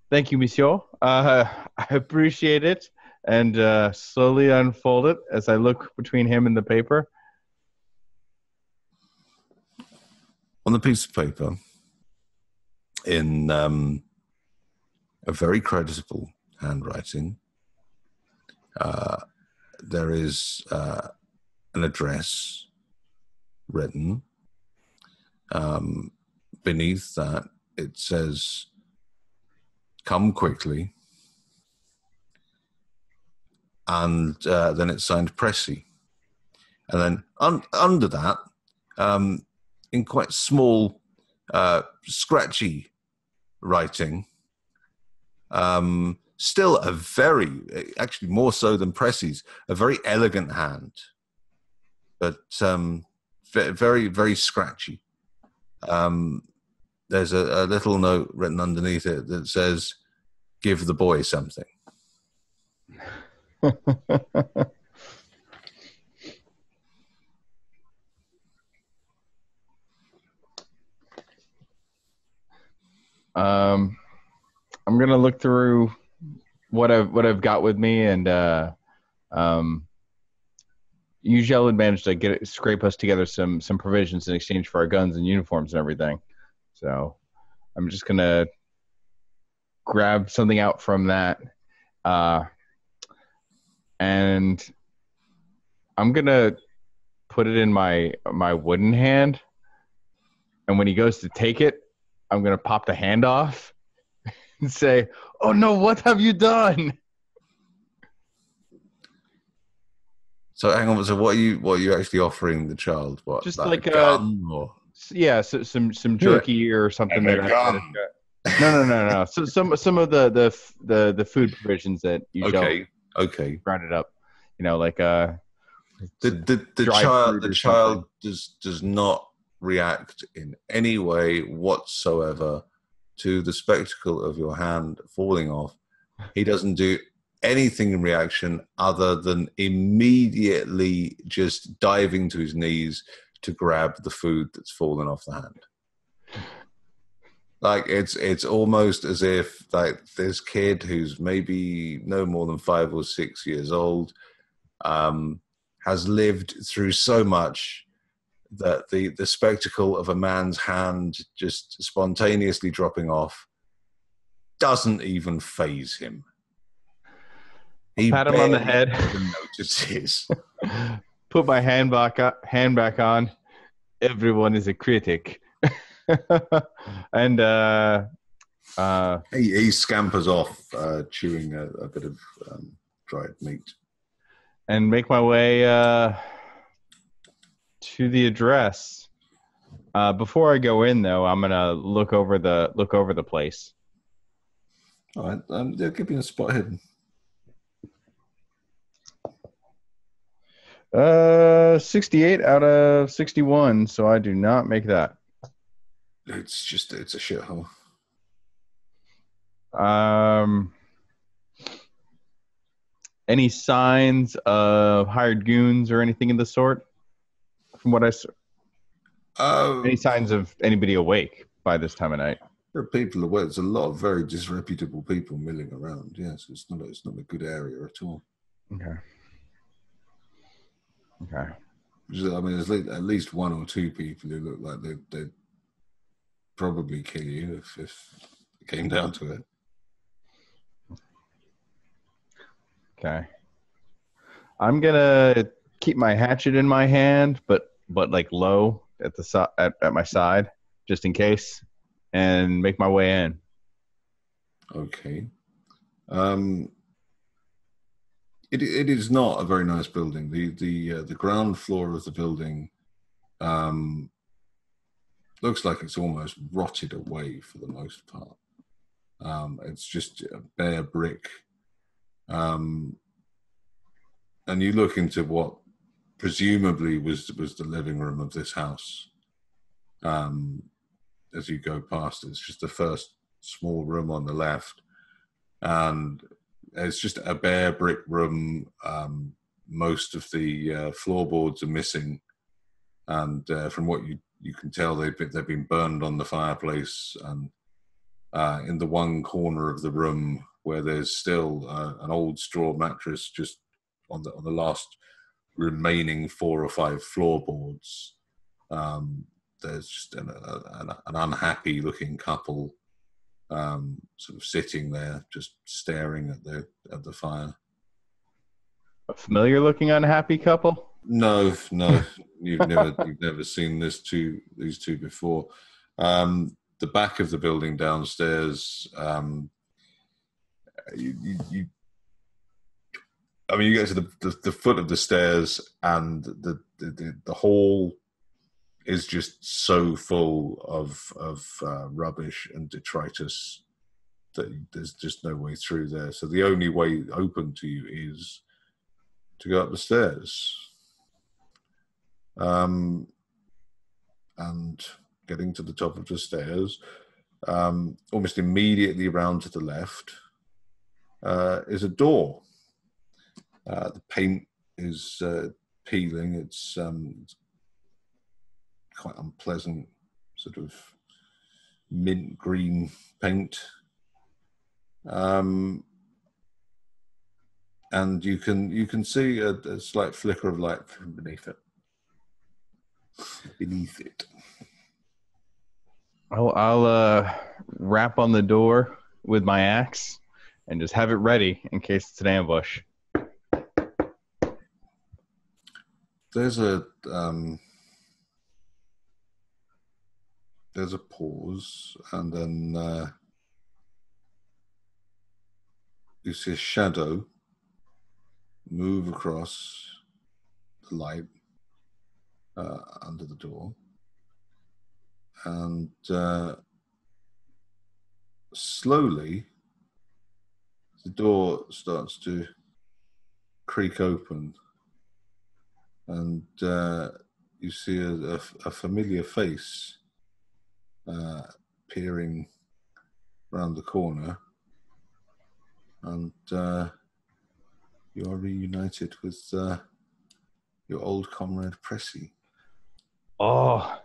thank you, monsieur. I appreciate it. And slowly unfold it as I look between him and the paper. On the piece of paper, in a very creditable handwriting, there is an address written. Beneath that, it says, "Come quickly." And then it's signed Pressy. And then under that, in quite small, scratchy writing, still a very, actually more so than Pressy's, a very elegant hand, but very, very scratchy. There's a little note written underneath it that says, "Give the boy something." I'm gonna look through what I've got with me, and usually had managed to scrape us together some provisions in exchange for our guns and uniforms and everything. So I'm just gonna grab something out from that, and I'm gonna put it in my wooden hand. And when he goes to take it, I'm gonna pop the hand off and say, "Oh no, what have you done?" So hang on. So what are you actually offering the child? What, Just like like a gun or yeah, so, some jerky or something and that a I gun? no. So some of the food provisions that you shall Okay. grind it up. Like The dried fruit the or child something. does not react in any way whatsoever to the spectacle of your hand falling off. He doesn't do anything in reaction other than immediately just diving to his knees to grab the food that's fallen off the hand. Like it's almost as if like this kid who's maybe no more than 5 or 6 years old has lived through so much that the spectacle of a man's hand just spontaneously dropping off doesn't even faze him. He Pat him on the barely head. even notices. Put my hand back on. Everyone is a critic. And He scampers off, chewing a bit of dried meat. and make my way to the address. Before I go in, though, I'm gonna look over the place. All right, they'll give you a spot hidden. 68 out of 61, so I do not make that. It's a shithole. Any signs of hired goons or anything of the sort? From what I saw, any signs of anybody awake by this time of night? There are people aware. There's a lot of very disreputable people milling around. Yes, it's not a good area at all. Okay. I mean, there's at least 1 or 2 people who look like they'd probably kill you if it came down to it. Okay. I'm gonna keep my hatchet in my hand, but like low at the at my side, just in case, and make my way in. Okay. It is not a very nice building. The ground floor of the building looks like it's almost rotted away for the most part. It's just a bare brick. And you look into what presumably was the living room of this house. As you go past, it's just the first small room on the left, and it's just a bare brick room. Most of the floorboards are missing, and from what you can tell, they've been burned on the fireplace. And in the one corner of the room where there's still an old straw mattress, just on the last remaining 4 or 5 floorboards, there's just an unhappy looking couple sort of sitting there, just staring at the fire. A familiar looking unhappy couple? No, you've never seen these two before. The back of the building downstairs, you get to the foot of the stairs, and the hall is just so full of rubbish and detritus that there's just no way through there. So the only way open to you is to go up the stairs. And getting to the top of the stairs, almost immediately round to the left, is a door. The paint is peeling. It's quite unpleasant, sort of mint green paint. And you can see a slight flicker of light from beneath it. I'll rap on the door with my axe and just have it ready in case it's an ambush. There's a pause, and then you see a shadow move across light under the door, and slowly the door starts to creak open, and you see a familiar face peering round the corner, and you are reunited with your old comrade Pressy. Oh,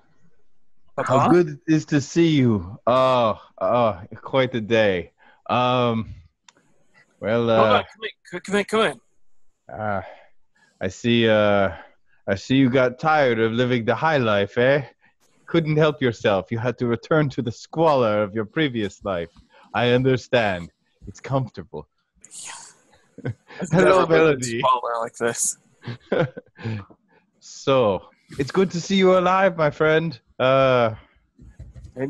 Papa? how good it is to see you. Oh, quite a day. Well, Come in. I see you got tired of living the high life, eh? Couldn't help yourself. You had to return to the squalor of your previous life. I understand. It's comfortable. I've Hello, never lived in Melody. squalor like this. So, it's good to see you alive, my friend. And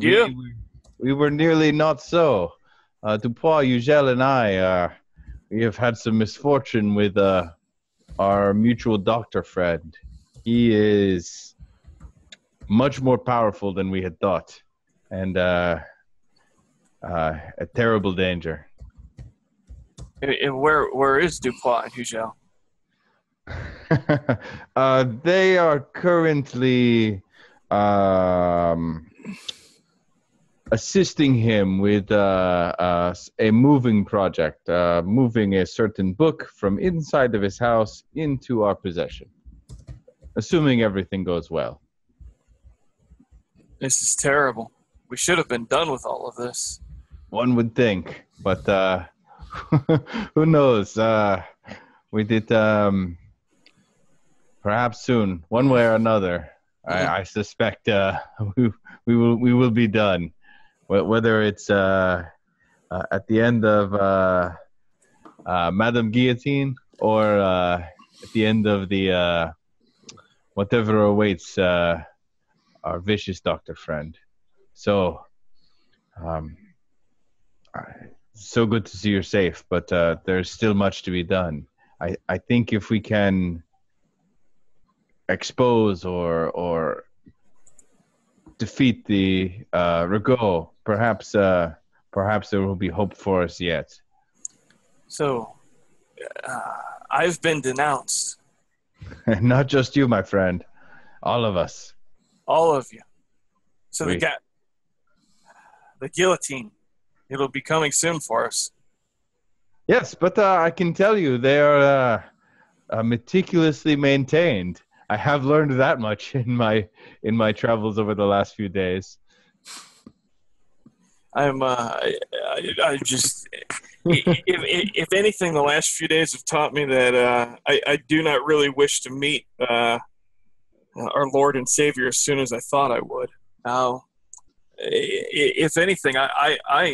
you? We were nearly not so. Dupois, Ugel, and I, we have had some misfortune with our mutual doctor friend. He is much more powerful than we had thought, and a terrible danger. And where is Dupois and Hugel? They are currently assisting him with a moving project, moving a certain book from inside of his house into our possession, assuming everything goes well. This is terrible. We should have been done with all of this. One would think, but who knows? We did perhaps soon, one way or another. I suspect we will be done. Whether it's at the end of Madame Guillotine or at the end of the whatever awaits our vicious doctor friend. So, so good to see you're safe, but there's still much to be done. I think if we can expose or defeat the Rigaud, perhaps there will be hope for us yet. So, I've been denounced. Not just you, my friend. All of us. All of you. So Wait. the guillotine. It'll be coming soon for us. Yes, but I can tell you they are meticulously maintained. I have learned that much in my travels over the last few days. I just, if anything, the last few days have taught me that I do not really wish to meet our Lord and Savior as soon as I thought I would. Now, if anything, I'm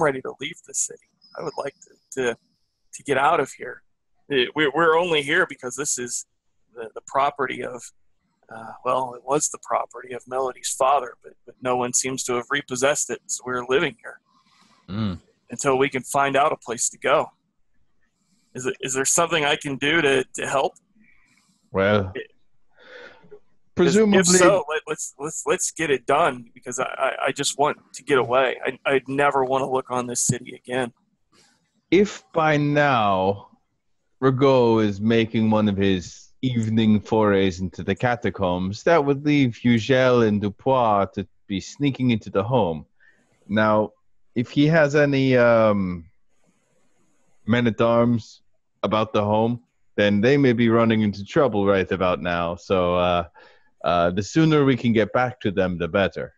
ready to leave the city. I would like to get out of here. We're only here because this is the property of, it was the property of Melody's father, but no one seems to have repossessed it, so we're living here until we can find out a place to go. Is there something I can do to help? Well, presumably. If so, let's get it done, because I just want to get away. I'd never want to look on this city again. If by now Rigaud is making one of his evening forays into the catacombs, that would leave Hugel and Dupois to be sneaking into the home. Now, if he has any men-at-arms about the home, then they may be running into trouble right about now. So the sooner we can get back to them, the better.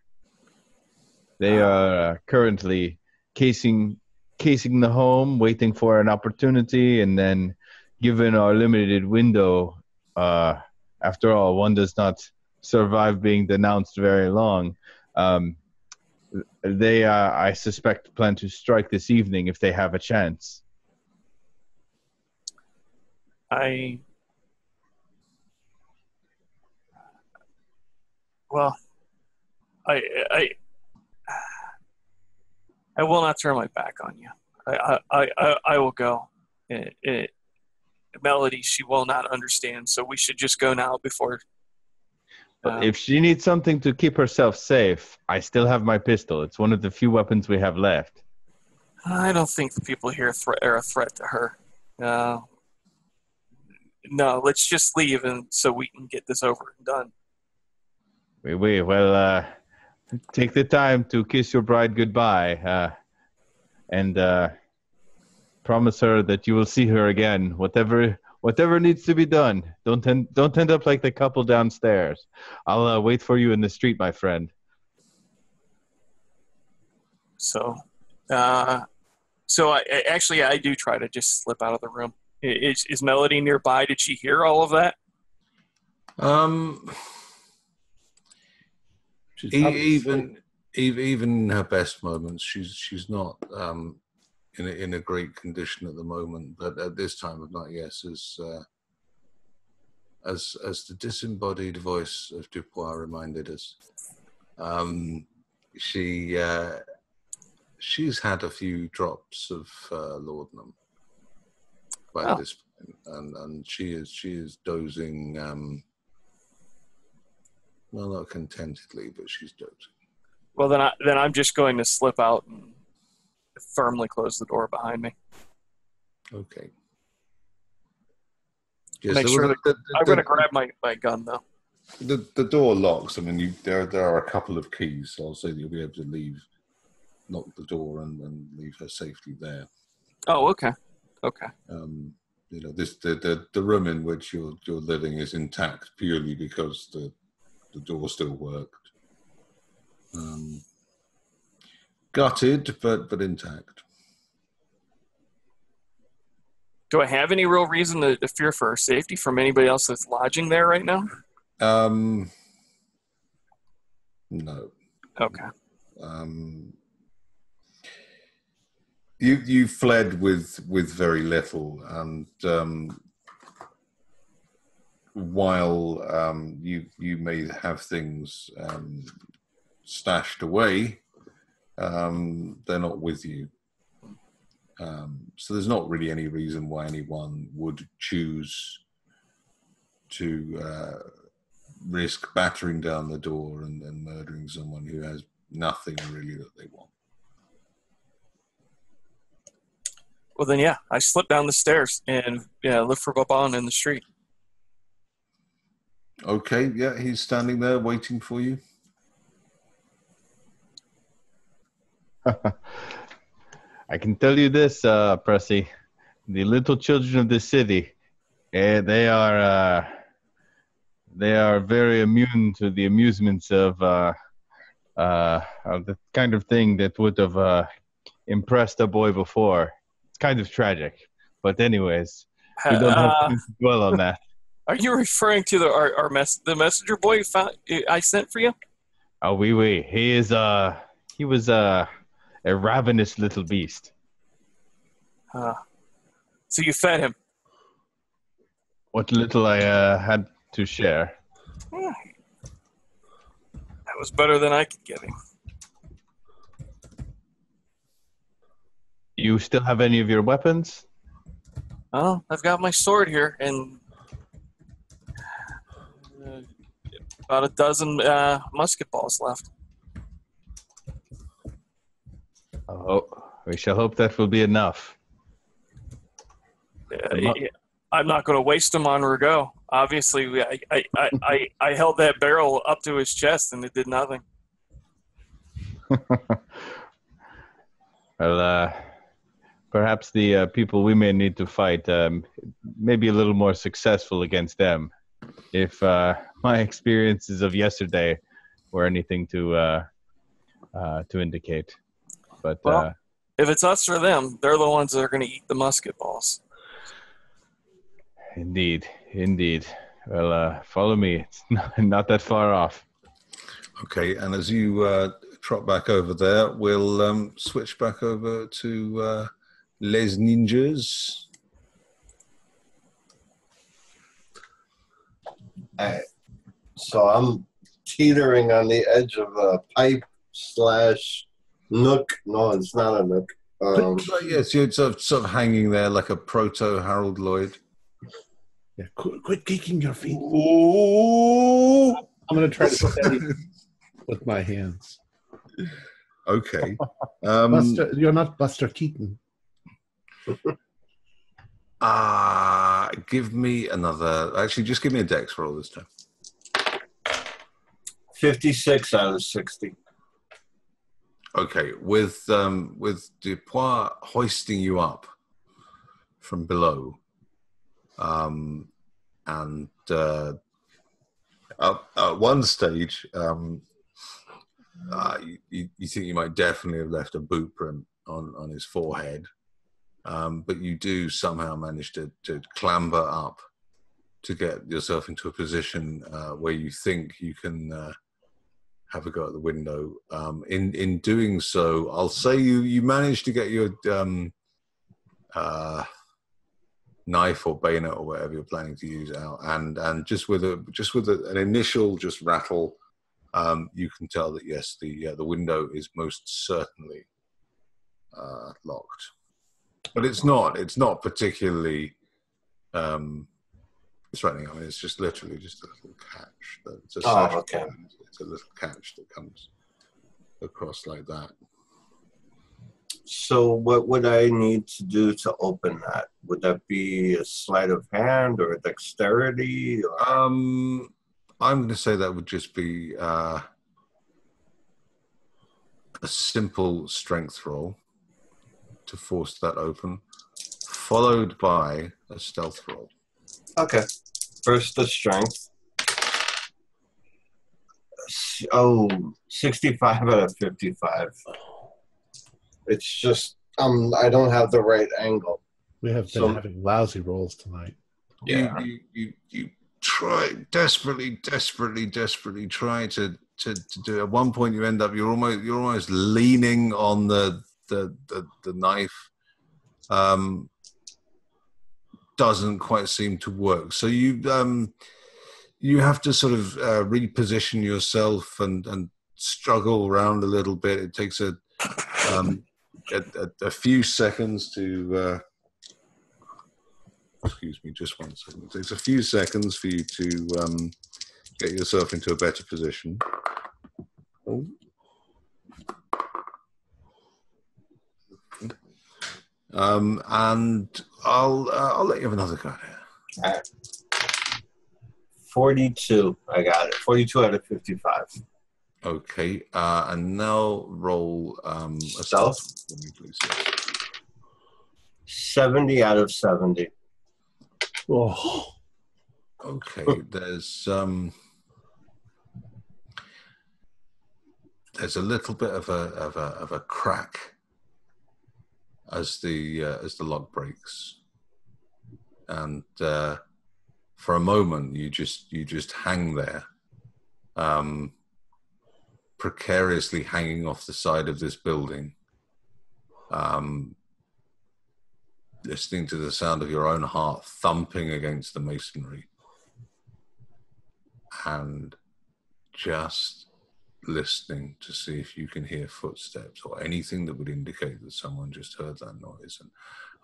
They are currently casing the home, waiting for an opportunity, and then given our limited window, after all, one does not survive being denounced very long. They, I suspect, plan to strike this evening if they have a chance. I will not turn my back on you. I will go. Melody, she will not understand. So we should just go now before. If she needs something to keep herself safe, I still have my pistol. It's one of the few weapons we have left. I don't think the people here are a threat to her. No, let's just leave and so we can get this over and done. Well, take the time to kiss your bride goodbye, and promise her that you will see her again. Whatever needs to be done. Don't end up like the couple downstairs. I'll wait for you in the street, my friend. So I do try to just slip out of the room. Is Melody nearby? Did she hear all of that? Even in her best moments, she's not in a great condition at the moment. But at this time of night, yes, as the disembodied voice of Dupois reminded us, she's had a few drops of laudanum by this point, and she is dozing. Well, not contentedly, but she's dozing. Well, then I'm just going to slip out and firmly close the door behind me. Okay. Yes, Make sure I'm going to grab my gun, though. The door locks. I mean, there are a couple of keys, so I'll say that you'll be able to lock the door and leave her safely there. Oh, okay. Okay. The room in which you're living is intact purely because the door still worked. Gutted, but intact. Do I have any real reason to fear for her safety from anybody else that's lodging there right now? No. Okay. You fled with very little, and while you may have things stashed away, they're not with you. So there's not really any reason why anyone would choose to risk battering down the door and murdering someone who has nothing really that they want. Well, then, yeah, I slip down the stairs and look for Babon in the street. Okay, yeah, he's standing there waiting for you. I can tell you this, Pressy. The little children of this city, they are very immune to the amusements of the kind of thing that would have impressed a boy before. It's kind of tragic, but anyways, we don't have to dwell on that. Are you referring to the messenger boy I sent for you? Oh, oui. He was a ravenous little beast. So you fed him? What little I had to share. That was better than I could give him. You still have any of your weapons? Oh, I've got my sword here and about a dozen musket balls left. Oh, we shall hope that will be enough. I'm not going to waste them on Rigaud. Obviously, I held that barrel up to his chest and it did nothing. Well, perhaps the people we may need to fight may be a little more successful against them. If my experiences of yesterday were anything to indicate. But if it's us or them, they're the ones that are going to eat the musket balls. Indeed. Well, follow me. It's not that far off. Okay, and as you trot back over there, we'll switch back over to Les Ninjas. So I'm teetering on the edge of a pipe / nook. No, it's not a nook. Yes, you're sort of hanging there like a proto Harold Lloyd. Yeah, quit kicking your feet. Ooh. I'm going to try to steady with my hands. Okay. Buster, you're not Buster Keaton. Give me another. Actually, just give me a dex roll this time. 56 out of 60. Okay, with Dupois hoisting you up from below, and at one stage, you think you might definitely have left a boot print on his forehead, but you do somehow manage to clamber up to get yourself into a position where you think you can have a go at the window. In doing so, I'll say you managed to get your knife or bayonet or whatever you're planning to use out, and just with an initial just rattle, you can tell that yes, the window is most certainly locked. But it's not particularly threatening. I mean, it's just literally just a little catch. It's a Okay. It's a little catch that comes across like that. So what would I need to do to open that? Would that be a sleight of hand or a dexterity? Or? I'm going to say that would just be a simple strength roll to force that open, followed by a stealth roll. Okay. First, the strength. 65 out of 55. It's just I don't have the right angle. We have been having lousy rolls tonight. Yeah. You try desperately try to do. At one point, you end up you're almost leaning on the knife. Doesn't quite seem to work. So you have to sort of reposition yourself and struggle around a little bit. It takes a few seconds to excuse me, just 1 second. It takes a few seconds for you to get yourself into a better position. Oh. And I'll let you have another go here. All right. 42. I got it. 42 out of 55. Okay. And now roll a Stealth for me, please. 70 out of 70. Oh. Okay. There's a little bit of a crack as the lock breaks, and for a moment you just hang there, precariously hanging off the side of this building, listening to the sound of your own heart thumping against the masonry, and just listening to see if you can hear footsteps or anything that would indicate that someone just heard that noise. And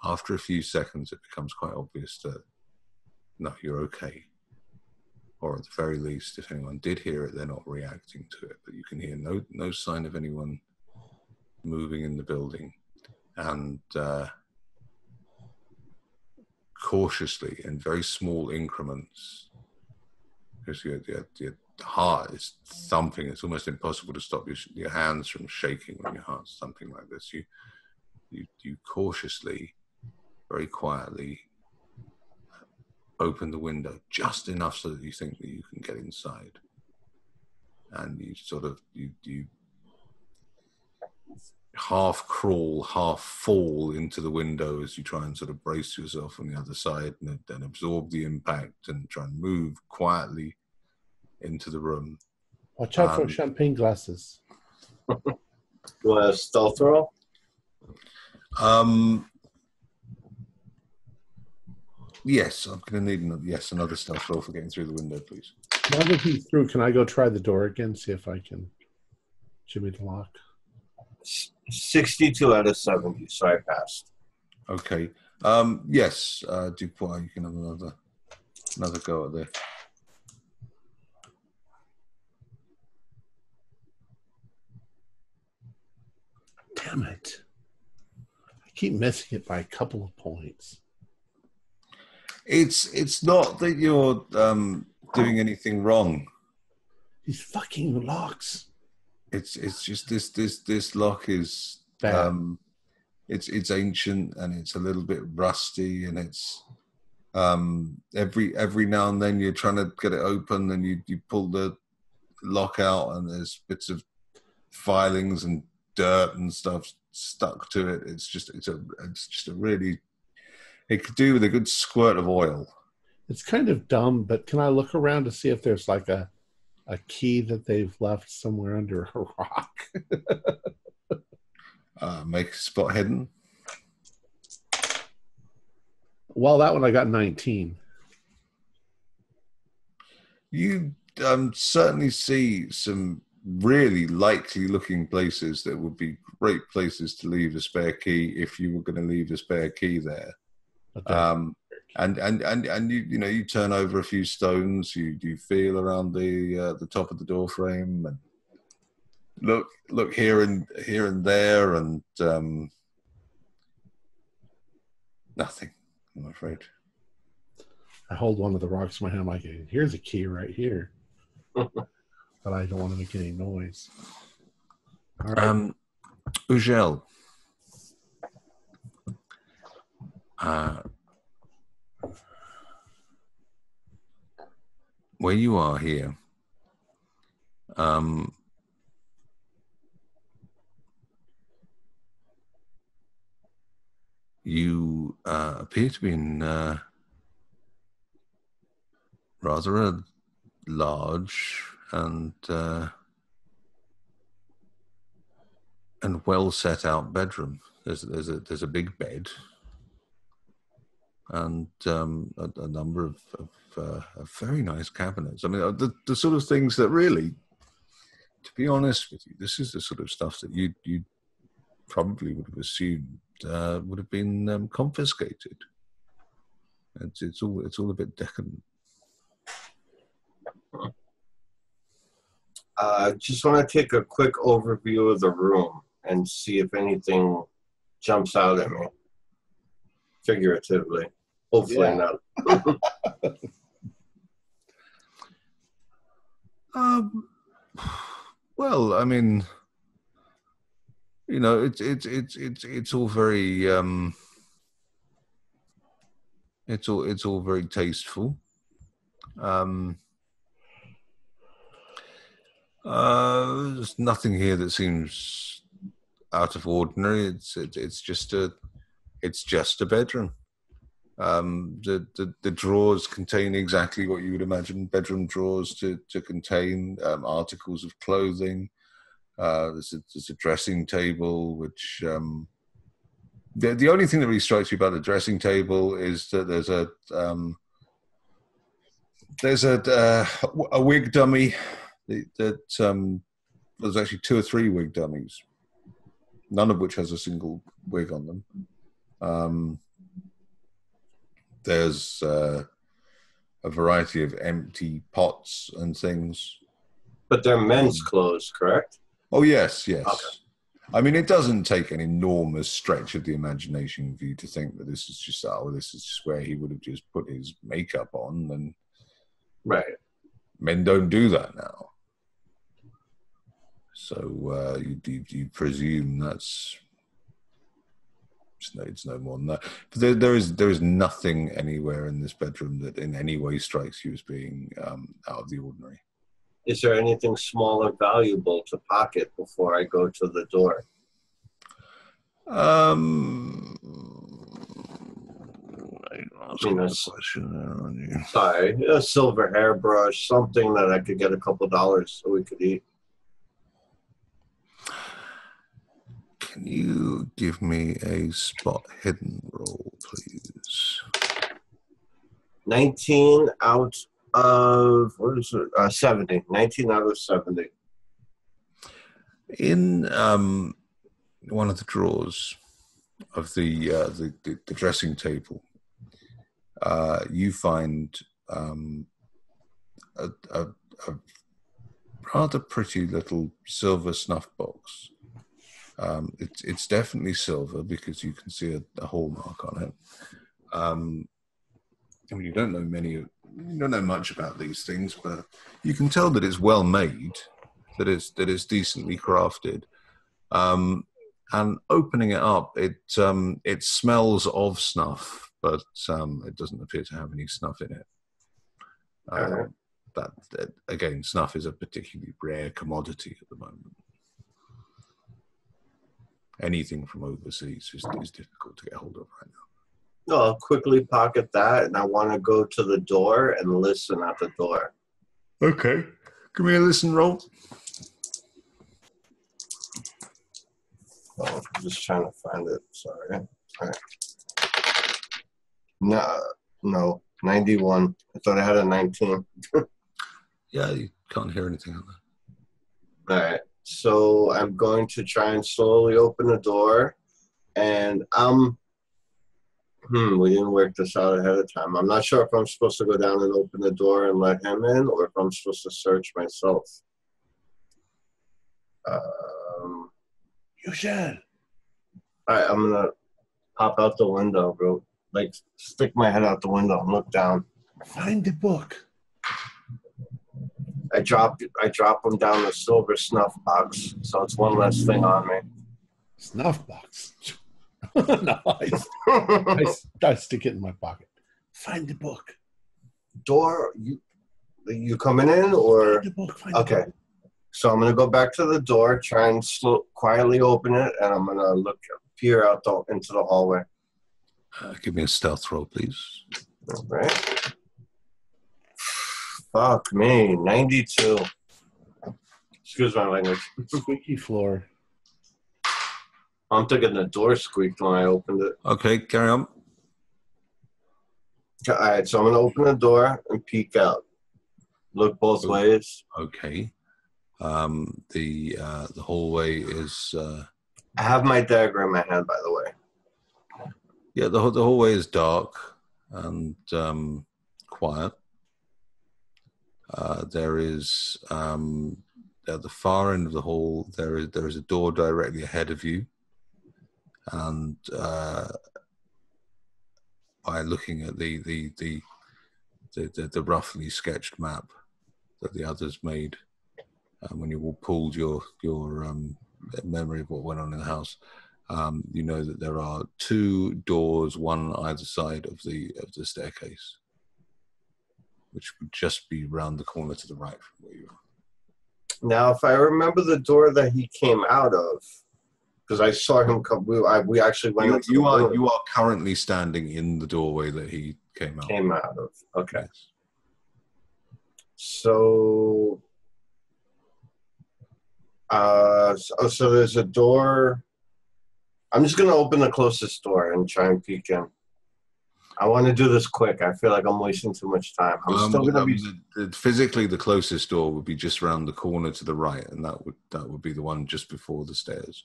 after a few seconds, it becomes quite obvious that, no, you're okay. Or at the very least, if anyone did hear it, they're not reacting to it. But you can hear no sign of anyone moving in the building. And cautiously, in very small increments, because your heart is thumping, it's almost impossible to stop your hands from shaking when your heart's thumping like this. You cautiously, very quietly open the window just enough so that you think that you can get inside, and you sort of you half crawl, half fall into the window as you try and sort of brace yourself on the other side and then absorb the impact and try and move quietly into the room. Watch out for champagne glasses. You want a stealth roll? Yes, I'm going to need another stealth roll for getting through the window, please. Now that he's through, can I go try the door again, see if I can jimmy the lock? 62 out of 70, so I passed. Okay. Yes, Dupois, you can have another. another go at this. Damn it. I keep missing it by a couple of points. It's not that you're doing anything wrong. These fucking locks. It's just this lock is Bad. it's ancient and it's a little bit rusty, and it's every now and then you're trying to get it open and you pull the lock out and there's bits of filings and dirt and stuff stuck to it. It's just a really, it could do with a good squirt of oil. It's kind of dumb, but can I look around to see if there's like a key that they've left somewhere under a rock? Make a spot hidden. Well, that one I got 19. You certainly see some really likely looking places that would be great places to leave a spare key if you were going to leave a spare key there. Okay. And you turn over a few stones, you feel around the top of the door frame and look here and there, and nothing, I'm afraid. I hold one of the rocks in my hand like, here's a key right here. But I don't want to make any noise. All right. Ugel. Where you are here, you appear to be in rather a large and well set out bedroom. There's a big bed and a number of very nice cabinets. I mean, the sort of things that really, to be honest with you, this is the sort of stuff that you probably would have assumed would have been confiscated. It's all a bit decadent. Just want to take a quick overview of the room and see if anything jumps out at me, figuratively. Hopefully not. Well, I mean, it's all very it's all very tasteful. There's nothing here that seems out of ordinary. It's just a bedroom. The drawers contain exactly what you would imagine bedroom drawers to contain, articles of clothing. There's a dressing table, which the only thing that really strikes me about the dressing table is that there's a wig dummy that there's actually 2 or 3 wig dummies, none of which has a single wig on them. There's a variety of empty pots and things. But they're men's clothes, correct? Oh, yes. Okay. I mean, it doesn't take an enormous stretch of the imagination for you to think that this is just where he would have just put his makeup on. And right. Men don't do that now. So you presume that's... It's no more than that. But there is nothing anywhere in this bedroom that in any way strikes you as being out of the ordinary. Is there anything small or valuable to pocket before I go to the door? I asking a question there on you. Sorry, a silver hairbrush, something that I could get a couple $2 so we could eat. Can you give me a spot hidden roll, please? 19 out of, what is it? 70. 19 out of 70. In one of the drawers of the dressing table, you find a rather pretty little silver snuff box. It's definitely silver because you can see a hallmark on it. I mean, you don't know much about these things, but you can tell that it's well made, that it's decently crafted. And opening it up, it smells of snuff, but it doesn't appear to have any snuff in it. That again, snuff is a particularly rare commodity at the moment. Anything from overseas is difficult to get hold of right now. No, I'll quickly pocket that, and I want to go to the door and listen at the door. Okay. Give me a listen roll. Oh, I'm just trying to find it. Sorry. All right. No, 91. I thought I had a 19. Yeah, you can't hear anything on that. All right. So I'm going to try and slowly open the door, and we didn't work this out ahead of time. I'm not sure if I'm supposed to go down and open the door and let him in, or if I'm supposed to search myself. You should. All right, I'm gonna pop out the window, bro. Like, stick my head out the window and look down. Find the book. I drop him down the silver snuff box, so it's one less thing on me. Snuff box. No, I stick it in my pocket. Find the book. Door, you coming in or? Find the book. Okay. So I'm gonna go back to the door, try and quietly open it, and I'm gonna peer out into the hallway. Give me a stealth roll, please. All right. Fuck me, 92. Excuse my language. Squeaky floor. I'm thinking the door squeaked when I opened it. Okay, carry on. All right, so I'm gonna open the door and peek out. Look both ways. Okay. The hallway is. I have my dagger in my hand, by the way. Yeah, the hallway is dark and quiet. There is at the far end of the hall. There is a door directly ahead of you, and by looking at the roughly sketched map that the others made, when you all pulled your memory of what went on in the house, you know that there are two doors, one either side of the staircase, which would just be round the corner to the right from where you are. Now, if I remember the door that he came out of, because I saw him come, we actually went into the room. You are currently standing in the doorway that he came out of. Okay. Yes. So, so there's a door. I'm just going to open the closest door and try and peek in. I want to do this quick. I feel like I'm wasting too much time. I'm still going to be... physically, the closest door would be just around the corner to the right, and that would be the one just before the stairs.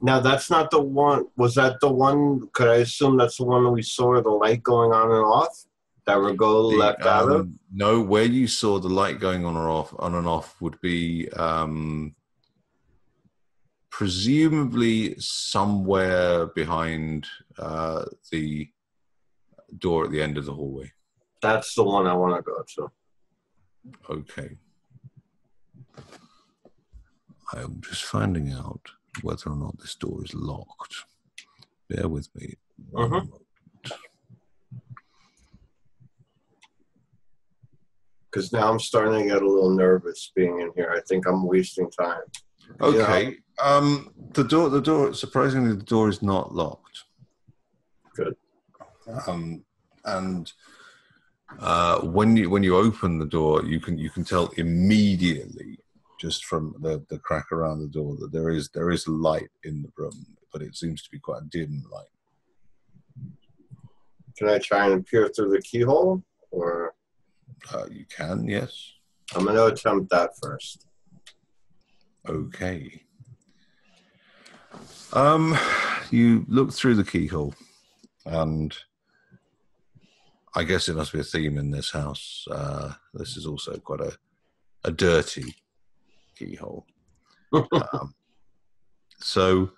Now, that's not the one... Was that the one... Could I assume that's the one we saw the light going on and off? That Rigaud left out of? No, where you saw the light going on and off would be... presumably somewhere behind the door at the end of the hallway. That's the one I want to go to. Okay. I'm just finding out whether or not this door is locked. Bear with me. Because now I'm starting to get a little nervous being in here. I think I'm wasting time. Okay. The door. Surprisingly, the door is not locked. Good. And when you open the door, you can tell immediately, just from the crack around the door, that there is light in the room, but it seems to be quite a dim light. Can I try and peer through the keyhole, or? You can, yes. I'm going to attempt that first. Okay. You look through the keyhole, and I guess it must be a theme in this house. This is also quite a dirty keyhole. So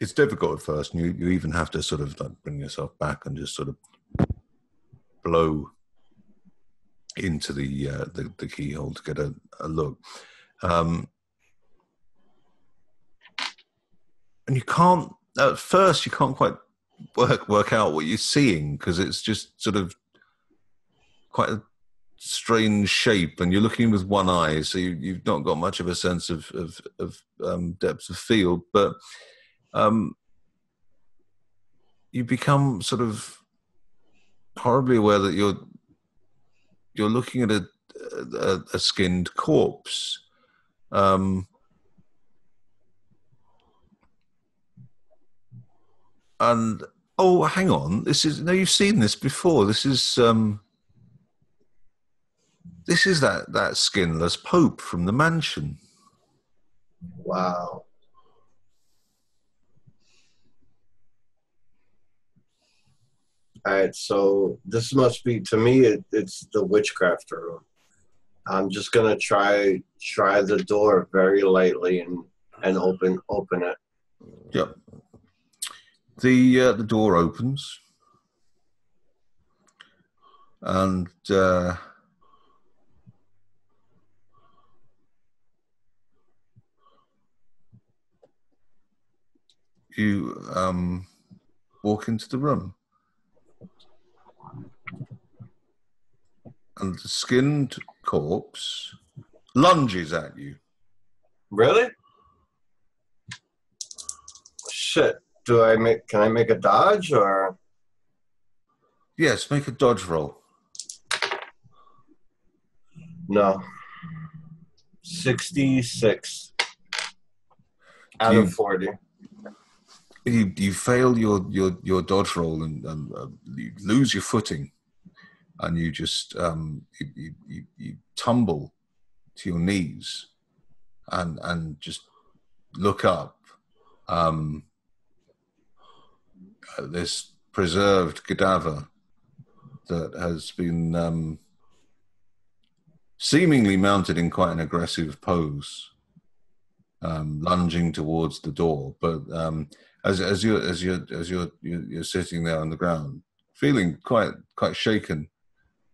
it's difficult at first, and you even have to sort of like bring yourself back and just sort of blow into the keyhole to get a look. And you can't, at first, you can't quite work out what you're seeing, because it's just sort of quite a strange shape, and you're looking with one eye, so you've not got much of a sense of depth of field, but you become sort of horribly aware that you're looking at a skinned corpse. And oh, hang on, you've seen this before. This is that skinless Pope from the mansion. Wow. All right, so this must be, to me, it's the witchcraft room. I'm just gonna try the door very lightly and open it. Yep. The door opens, and you walk into the room, and the skinned corpse lunges at you. Really? Shit. Can I make a dodge, or? Yes, make a dodge roll. No. 66 out of 40. You fail your dodge roll, and you lose your footing, and you just you tumble to your knees, and just look up. This preserved cadaver that has been seemingly mounted in quite an aggressive pose, lunging towards the door. But as you're sitting there on the ground, feeling quite shaken,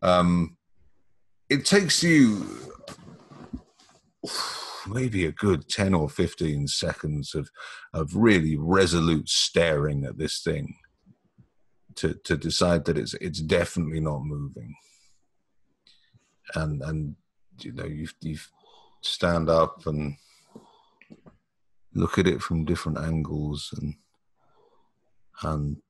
it takes you maybe a good 10 or 15 seconds of really resolute staring at this thing to decide that it's definitely not moving. And you know, you stand up and look at it from different angles, and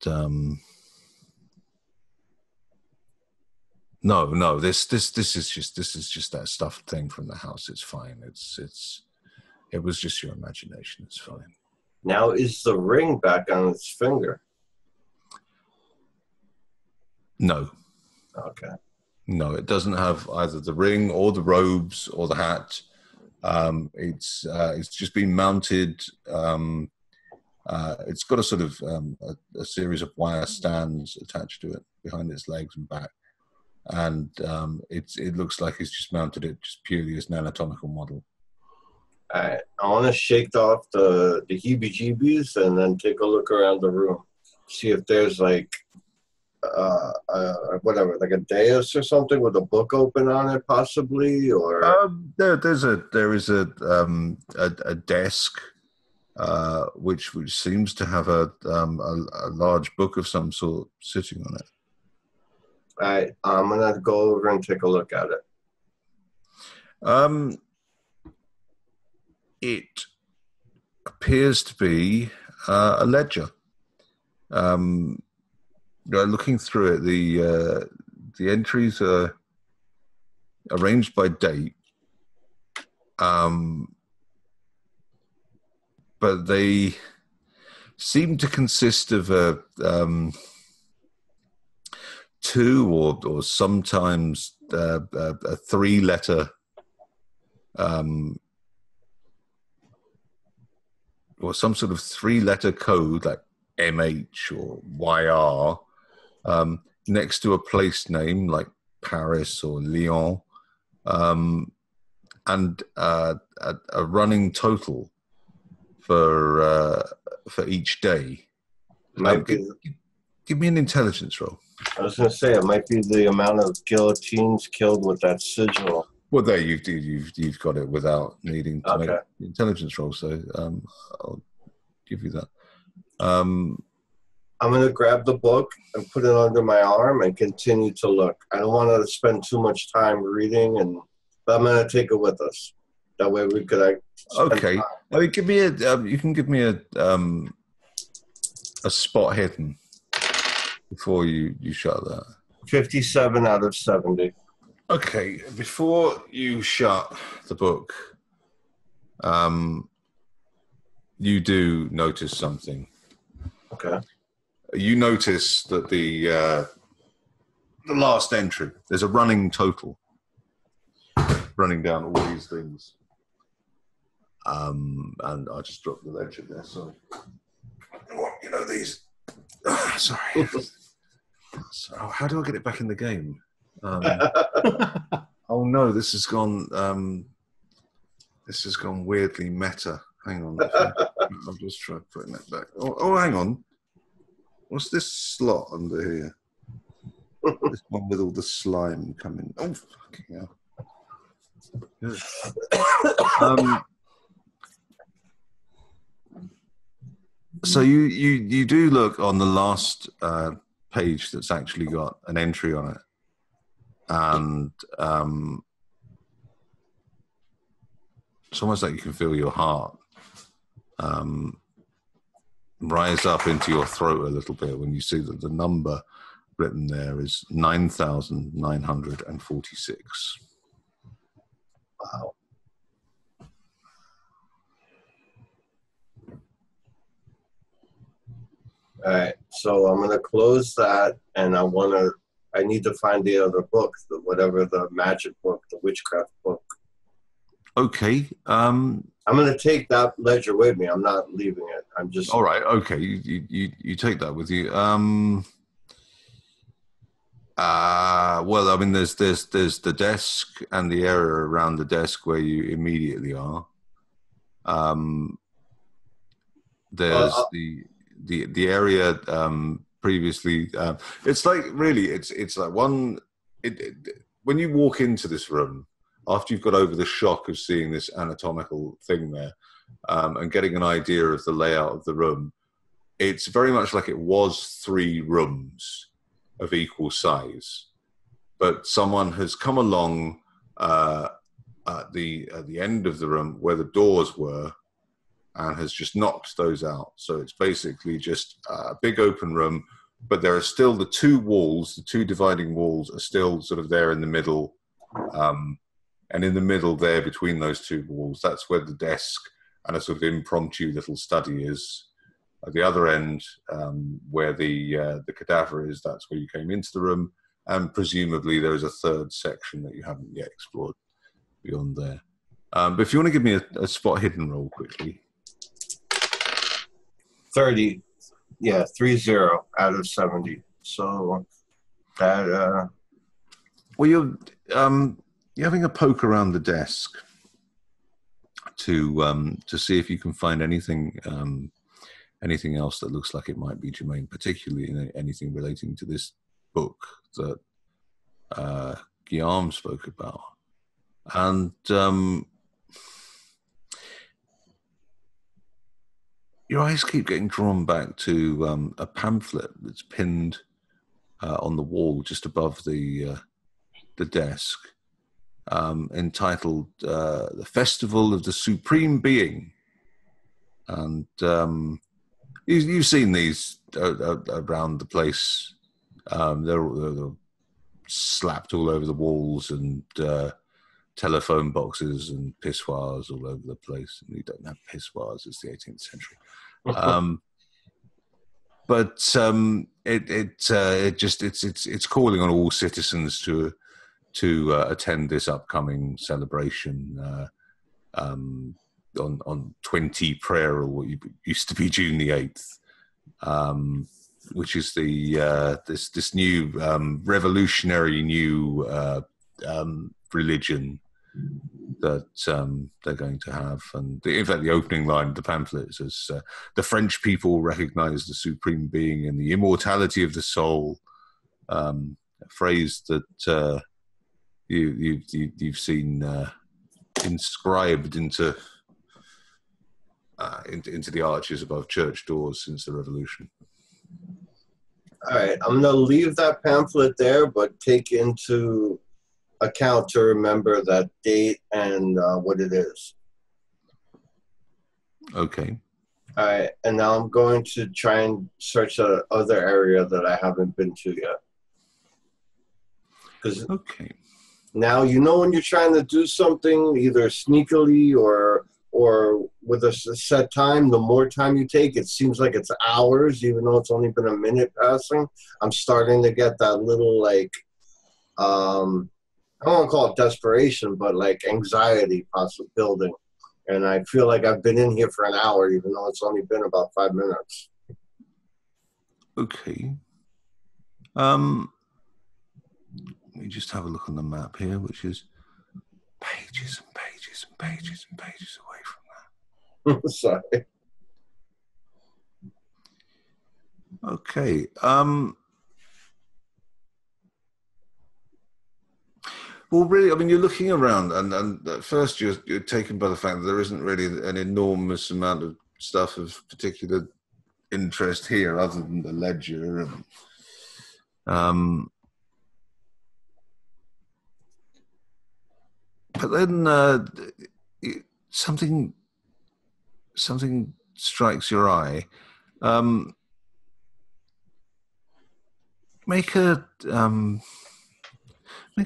no, this is just that stuffed thing from the house. It's fine. It was just your imagination. It's fine. Now, is the ring back on its finger? No. Okay. No, it doesn't have either the ring or the robes or the hat. It's just been mounted. It's got a sort of a series of wire stands attached to it behind its legs and back. And it looks like he's just mounted it just purely as an anatomical model. I want to shake off the heebie-jeebies and then take a look around the room, see if there's like whatever, like a dais or something with a book open on it, possibly, or there is a desk which seems to have a large book of some sort sitting on it. I'm gonna go over and take a look at it. It appears to be a ledger. Looking through it, the entries are arranged by date, but they seem to consist of a two or sometimes a three-letter or some sort of three-letter code, like MH or YR next to a place name like Paris or Lyon, and a running total for each day. Give me an intelligence roll. I was going to say, it might be the amount of guillotines killed with that sigil. Well, there you've got it without needing to make the intelligence roll. So I'll give you that. I'm going to grab the book and put it under my arm and continue to look. I don't want to spend too much time reading, but I'm going to take it with us. That way we could. Okay. I mean, give me a. You can give me a spot hidden before you shut that. 57 out of 70. Okay. Before you shut the book, you do notice something. Okay. You notice that the last entry, there's a running total running down all these things. And I just dropped the ledger there, sorry. You know these. Sorry. So how do I get it back in the game? Oh no, this has gone weirdly meta. Hang on. I'll just try putting that back. Oh, hang on. What's this slot under here? This one with all the slime coming. Oh, fucking hell. So you do look on the last page that's actually got an entry on it, and it's almost like you can feel your heart rise up into your throat a little bit when you see that the number written there is 9,946. Wow. All right, so I'm going to close that, and I need to find the other book, whatever the magic book, the witchcraft book. Okay. I'm going to take that ledger with me. I'm not leaving it. I'm just. All right. Okay. You take that with you. Well, I mean, there's the desk and the area around the desk where you immediately are. There's the area previously. It's like really, it's like one. When you walk into this room, after you've got over the shock of seeing this anatomical thing there, and getting an idea of the layout of the room, it's very much like it was 3 rooms of equal size, but someone has come along at the end of the room where the doors were and has just knocked those out. So it's basically just a big open room, but there are still the 2 walls, the 2 dividing walls are still sort of there in the middle. And in the middle there between those 2 walls, that's where the desk and a sort of impromptu little study is. At the other end, where the cadaver is, that's where you came into the room. And presumably there is a 3rd section that you haven't yet explored beyond there. But if you want to give me a spot hidden roll quickly. 30. Yeah, 30 out of 70. So that... Well, you're having a poke around the desk to see if you can find anything else that looks like it might be germane, particularly anything relating to this book that Guillaume spoke about. And your eyes keep getting drawn back to a pamphlet that's pinned on the wall just above the desk, entitled "The Festival of the Supreme Being," and you've seen these around the place. They're slapped all over the walls, and telephone boxes and pissoirs all over the place. And we don't have pissoirs; it's the 18th century. But it's calling on all citizens to attend this upcoming celebration on 20 prayer, or what used to be June the 8th. which is the this new revolutionary new religion that they're going to have. And in fact, the opening line of the pamphlet says, "The French people recognize the supreme being and the immortality of the soul." A phrase that you've seen inscribed into the arches above church doors since the Revolution. All right, I'm going to leave that pamphlet there, but take into account to remember that date and what it is. Okay. All right, and now I'm going to try and search the other area that I haven't been to yet. Because now, you know, when you're trying to do something, either sneakily or with a set time, the more time you take, it seems like it's hours, even though it's only been a minute passing. I'm starting to get that little, like, I don't want to call it desperation, but like anxiety possibly building. And I feel like I've been in here for an hour, even though it's only been about 5 minutes. Okay. Let me just have a look on the map here, which is pages and pages and pages and pages away from that. Sorry. Okay. Well, really, I mean, you're looking around, and at first you're taken by the fact that there isn't really an enormous amount of stuff of particular interest here, other than the ledger. And, but then something strikes your eye. Make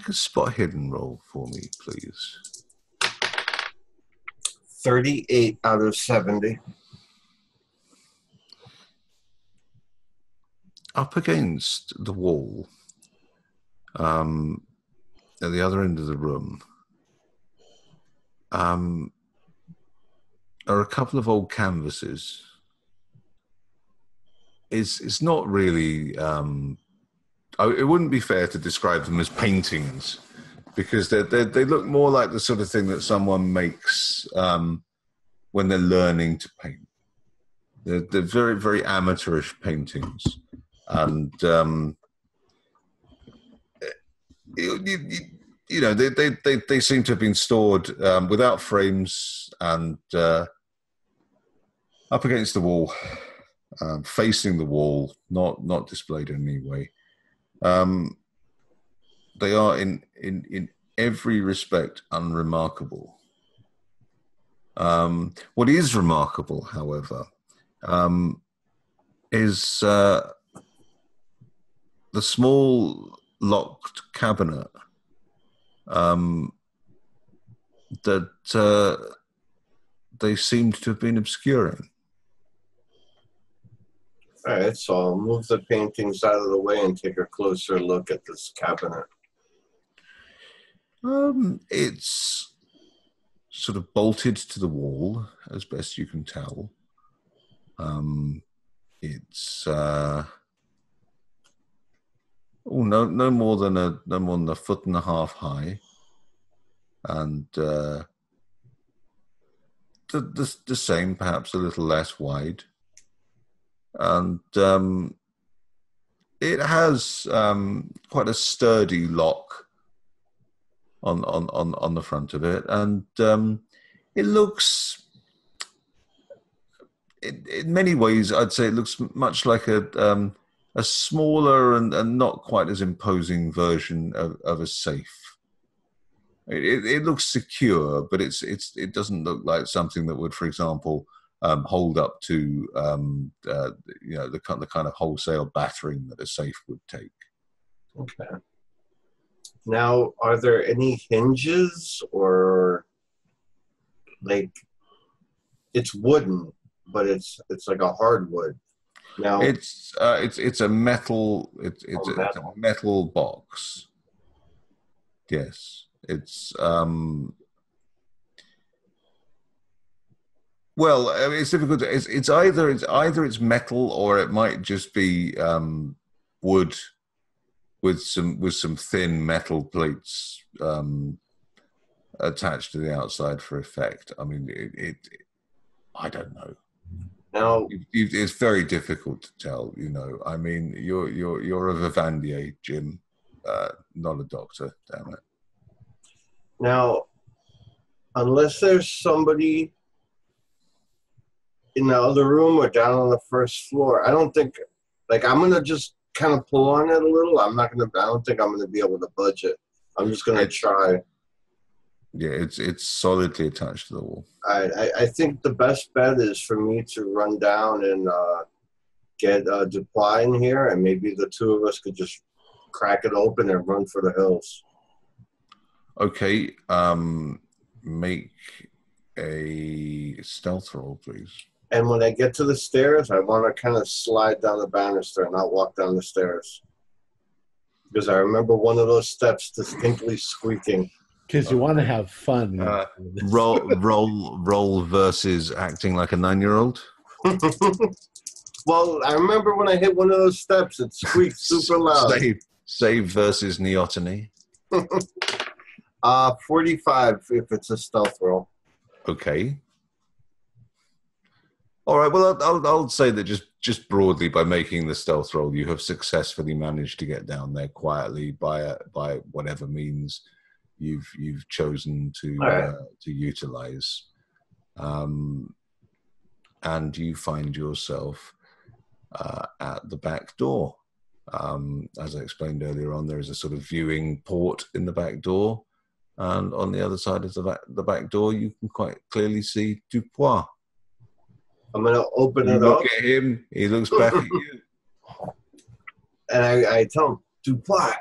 a spot hidden roll for me, please. 38 out of 70. Up against the wall, at the other end of the room, are a couple of old canvases. It's not really. It wouldn't be fair to describe them as paintings, because they look more like the sort of thing that someone makes when they're learning to paint. They're very, very amateurish paintings, and you know, they seem to have been stored without frames and up against the wall, facing the wall, not displayed in any way. They are in every respect unremarkable. What is remarkable, however, is the small locked cabinet that they seemed to have been obscuring. All right, so I'll move the paintings out of the way and take a closer look at this cabinet. It's sort of bolted to the wall, as best you can tell. It's no more than a foot and a half high, and the same, perhaps a little less wide. And it has quite a sturdy lock on the front of it, and it looks, in many ways, I'd say it looks much like a smaller and not quite as imposing version of a safe. It looks secure, but it doesn't look like something that would, for example, hold up to you know, the kind of wholesale battering that a safe would take. Okay. Now, are there any hinges, or like, it's wooden, but it's like a hardwood? Now it's a metal. It's a metal box. Yes, it's Well, I mean, it's difficult. It's either it's metal or it might just be wood with some thin metal plates attached to the outside for effect. I mean, I don't know. Now, It's very difficult to tell. I mean, you're a Vivandier, Jim, not a doctor. Damn it. now, unless there's somebody in the other room or down on the first floor, I don't think. Like, I'm gonna just kind of pull on it a little. I don't think I'm gonna be able to budge it. I'm just gonna try. Yeah, it's solidly attached to the wall. I think the best bet is for me to run down and get Dupois in here, and maybe the two of us could just crack it open and run for the hills. Okay, make a stealth roll, please. And when I get to the stairs, I want to kind of slide down the banister and not walk down the stairs. Because I remember one of those steps distinctly squeaking. Because you want to have fun. Roll versus acting like a 9-year-old. Well, I remember when I hit one of those steps, it squeaked super loud. Save versus neoteny. 45 if it's a stealth roll. Okay. All right. Well, I'll say that just broadly, by making the stealth roll, you have successfully managed to get down there quietly by whatever means you've chosen to utilize, and you find yourself at the back door. As I explained earlier on, there is a sort of viewing port in the back door, and on the other side of the back door, you can quite clearly see Dupois. I'm going to open it up. Look at him. He looks back at you. And I tell him, Dupois,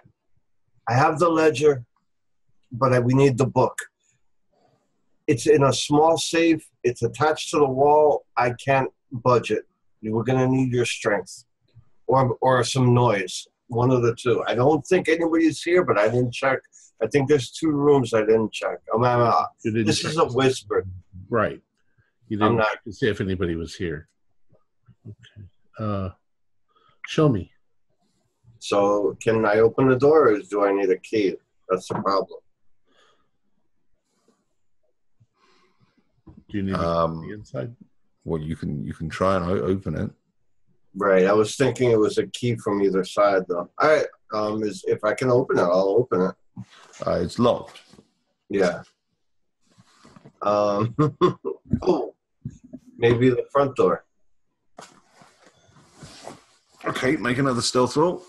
I have the ledger, but we need the book. It's in a small safe. It's attached to the wall. I can't budge it. We're going to need your strength or some noise, one of the two. I don't think anybody's here, but I didn't check. I think there's 2 rooms I didn't check. This is a whisper. Right. You didn't check to see if anybody was here. Okay. Show me. So can I open the door, or do I need a key? That's the problem. Do you need a key inside? Well, you can try and open it. Right. I was thinking it was a key from either side, though. All right. If I can open it, I'll open it. It's locked. Yeah. Oh, maybe the front door. Okay, make another stealth roll.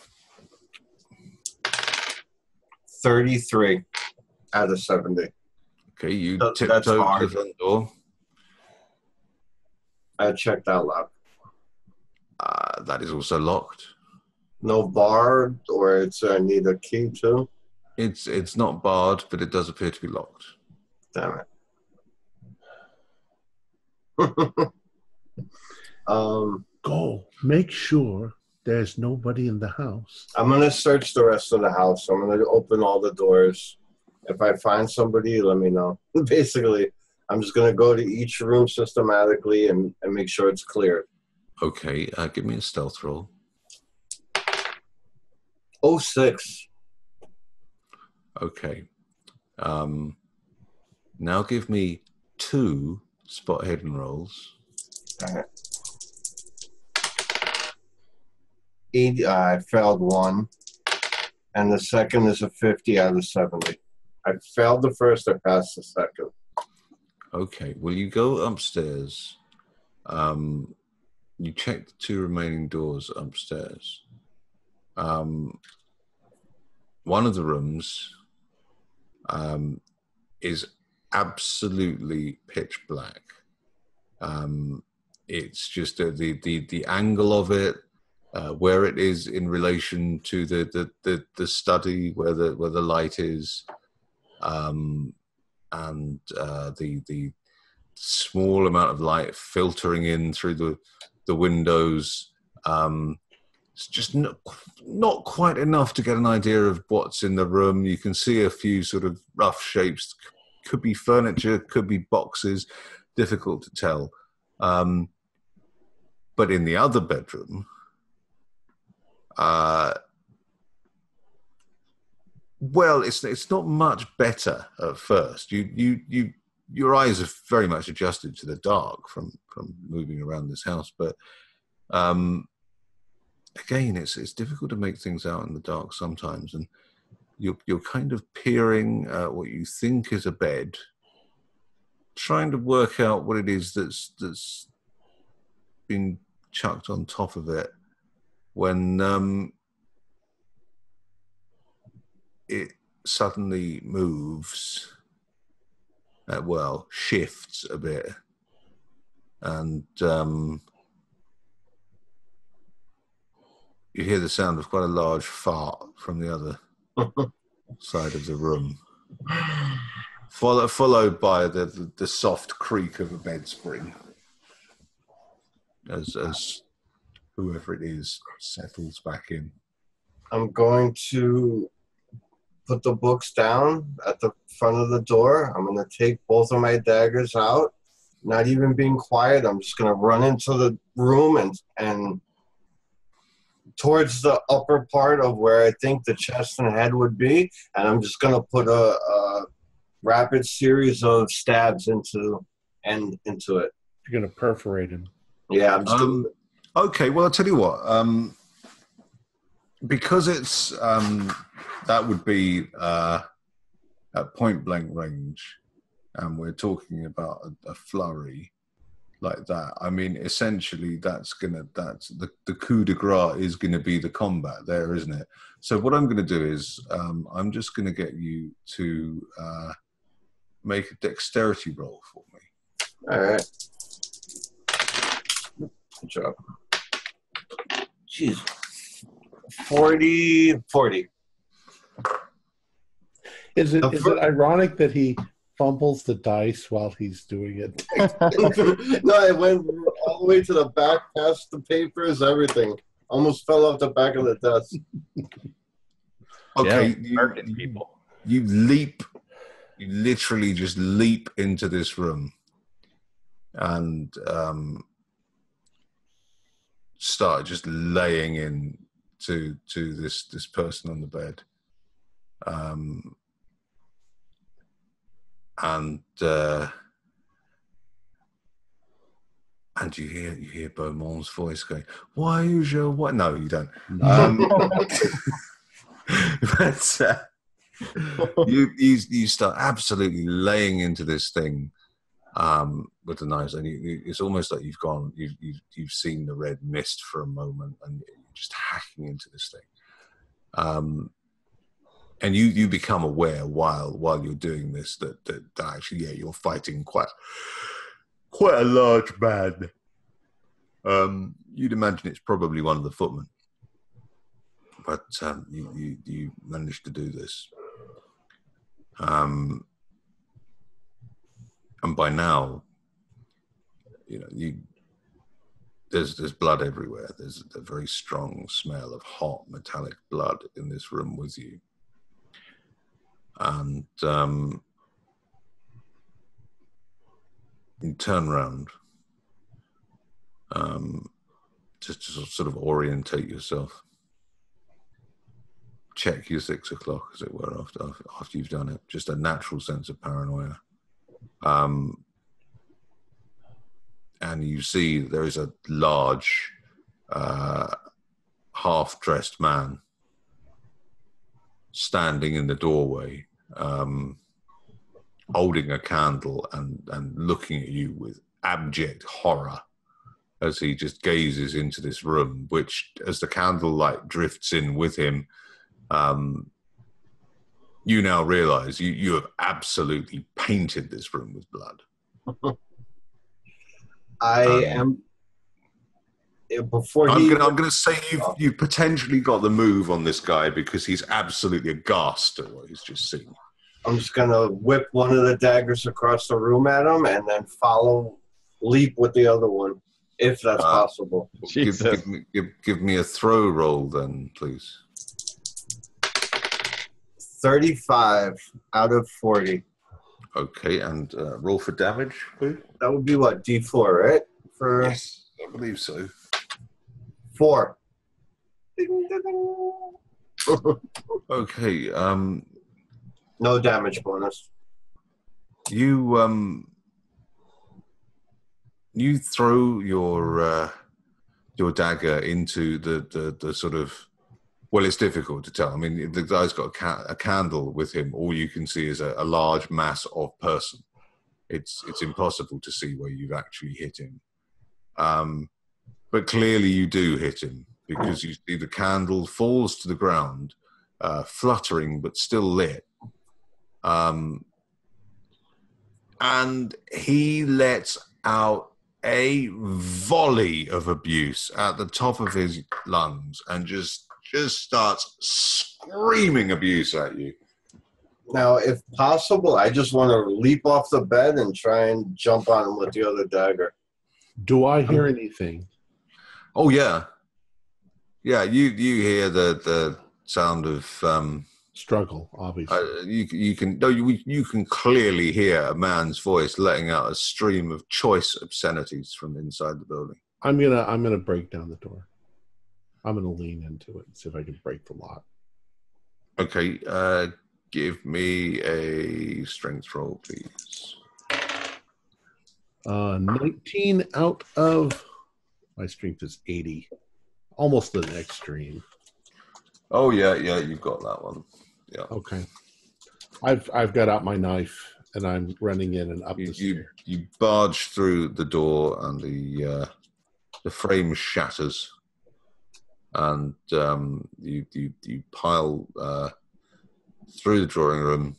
33 out of 70. Okay, you tiptoe to the front door. I checked that lock. That is also locked. No bar, or I need a key too? It's not barred, but it does appear to be locked. Damn it. Go. Make sure there's nobody in the house. I'm going to search the rest of the house. I'm going to open all the doors. If I find somebody, let me know. Basically, I'm just going to go to each room systematically and make sure it's cleared. Okay, give me a stealth roll. 06. Okay. Now give me 2 spot hidden rolls. All right. 80, I failed 1. And the second is a 50 out of 70. I failed the first, I passed the second. Okay, well, you go upstairs. You check the 2 remaining doors upstairs. One of the rooms is absolutely pitch black. It's just the angle of it, where it is in relation to the study, where the light is, and the small amount of light filtering in through the windows. It's just not quite enough to get an idea of what's in the room. You can see a few sort of rough shapes. Could be furniture, could be boxes. Difficult to tell. But in the other bedroom, well, it's not much better at first. Your eyes are very much adjusted to the dark from moving around this house, but again, it's difficult to make things out in the dark sometimes, and you're kind of peering at what you think is a bed, trying to work out what it is that's been chucked on top of it, when it suddenly moves, shifts a bit, and you hear the sound of quite a large fart from the other side of the room, followed by the soft creak of a bed spring as whoever it is settles back in. I'm going to put the books down at the front of the door. I'm going to take both of my daggers out, not even being quiet. I'm just going to run into the room and towards the upper part of where I think the chest and head would be, and I'm just going to put a rapid series of stabs into it. You're going to perforate him. Yeah, I'm just gonna... Okay, well, I'll tell you what. Because it's that would be at point blank range, and we're talking about a flurry like that. I mean, essentially, that's the coup de grace is gonna be the combat there, isn't it? So what I'm gonna do is I'm just gonna get you to make a dexterity roll for me. All right. Good job. Jeez. 40. Is it ironic that he fumbles the dice while he's doing it? No, I went all the way to the back, past the papers, everything. Almost fell off the back of the desk. Okay, yeah, you literally just leap into this room and start just laying in to this person on the bed, and you hear Beaumont's voice going, "Why is your what?" No, you don't. But you start absolutely laying into this thing with the knives, and it's almost like you've seen the red mist for a moment, and you're just hacking into this thing. And you become aware while you're doing this that actually, yeah, you're fighting quite a large man. You'd imagine it's probably one of the footmen, but you managed to do this. And by now, there's blood everywhere. There's a very strong smell of hot metallic blood in this room with you. And you turn around, just to sort of orientate yourself. Check your 6 o'clock, as it were, after you've done it. Just a natural sense of paranoia. And you see there is a large, half-dressed man standing in the doorway, holding a candle and looking at you with abject horror as he just gazes into this room, which, as the candlelight drifts in with him, you now realize you have absolutely painted this room with blood. I'm going to say you've potentially got the move on this guy because he's absolutely aghast at what he's just seen. I'm just going to whip one of the daggers across the room at him and then leap with the other one, if that's possible. Give me a throw roll then, please. 35 out of 40. Okay, and roll for damage, please. That would be what, D4, right? For Yes, I believe so. 4. Okay. No damage bonus. You you throw your dagger into the sort of. Well, it's difficult to tell. I mean, the guy's got a candle with him. All you can see is a large mass of person. It's impossible to see where you've actually hit him. But clearly you do hit him because you see the candle falls to the ground, fluttering but still lit. And he lets out a volley of abuse at the top of his lungs and just starts screaming abuse at you. Now, if possible, I just want to leap off the bed and try and jump on him with the other dagger. Do I hear anything? Oh yeah, yeah. You hear the sound of Struggle, obviously. you can clearly hear a man's voice letting out a stream of choice obscenities from inside the building. I'm gonna break down the door. I'm gonna lean into it and see if I can break the lock. Okay, give me a strength roll, please. 19 out of my strength is 80, almost an extreme. Oh yeah, you've got that one. Yeah. Okay, I've got out my knife and I'm running in and up the stairs. You barge through the door and the frame shatters, and you pile through the drawing room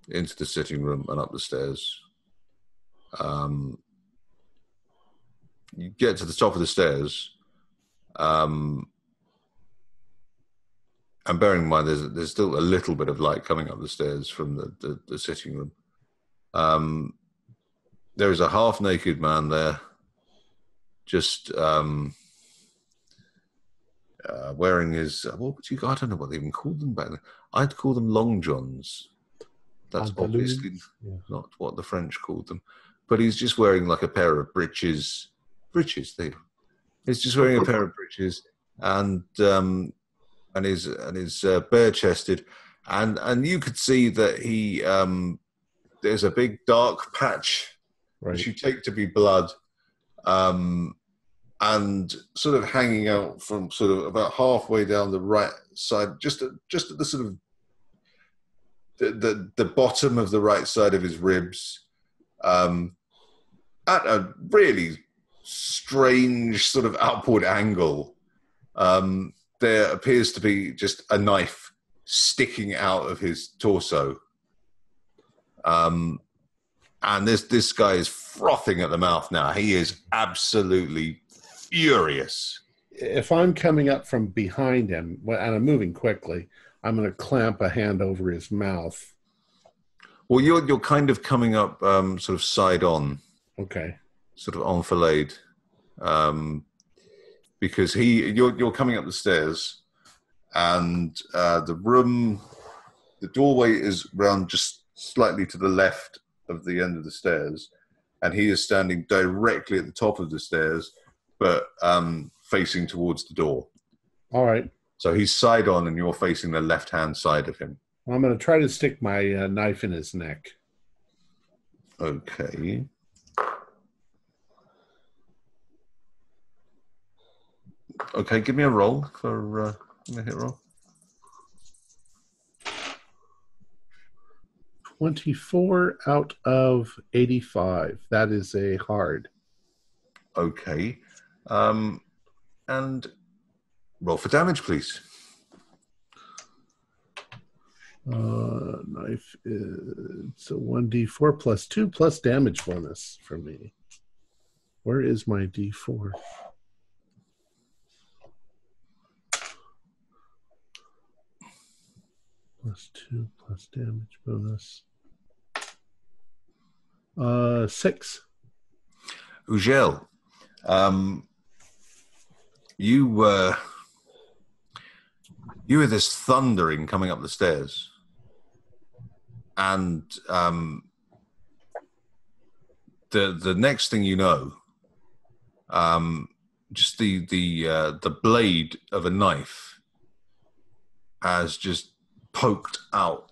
into the sitting room and up the stairs. You get to the top of the stairs, and bearing in mind there's still a little bit of light coming up the stairs from the sitting room. There is a half-naked man there, just wearing his what would you? I don't know what they even called them back then. I'd call them long johns. That's obviously not what the French called them, but he's just wearing like a pair of breeches. He's just wearing a pair of breeches and is bare chested, and you could see that he there's a big dark patch which you take to be blood, and sort of hanging out from sort of about halfway down the right side, just at the sort of the bottom of the right side of his ribs, at a really strange sort of upward angle. There appears to be just a knife sticking out of his torso. And this guy is frothing at the mouth now. He is absolutely furious. If I'm coming up from behind him and I'm moving quickly, I'm going to clamp a hand over his mouth. Well, you're kind of coming up sort of side on. Okay. Sort of enfilade. Because you're coming up the stairs, and the doorway is round just slightly to the left of the end of the stairs, and he is standing directly at the top of the stairs, but facing towards the door. All right. So he's side on, and you're facing the left-hand side of him. Well, I'm going to try to stick my knife in his neck. Okay. Okay, give me a roll for give me a hit roll. 24 out of 85. That is a hard. Okay. And roll for damage, please. Knife is a 1d4 plus 2 plus damage bonus for me. Where is my d4? Plus 2 plus damage bonus. 6. Ugel, you hear this thundering coming up the stairs, and the next thing you know, just the blade of a knife has just poked out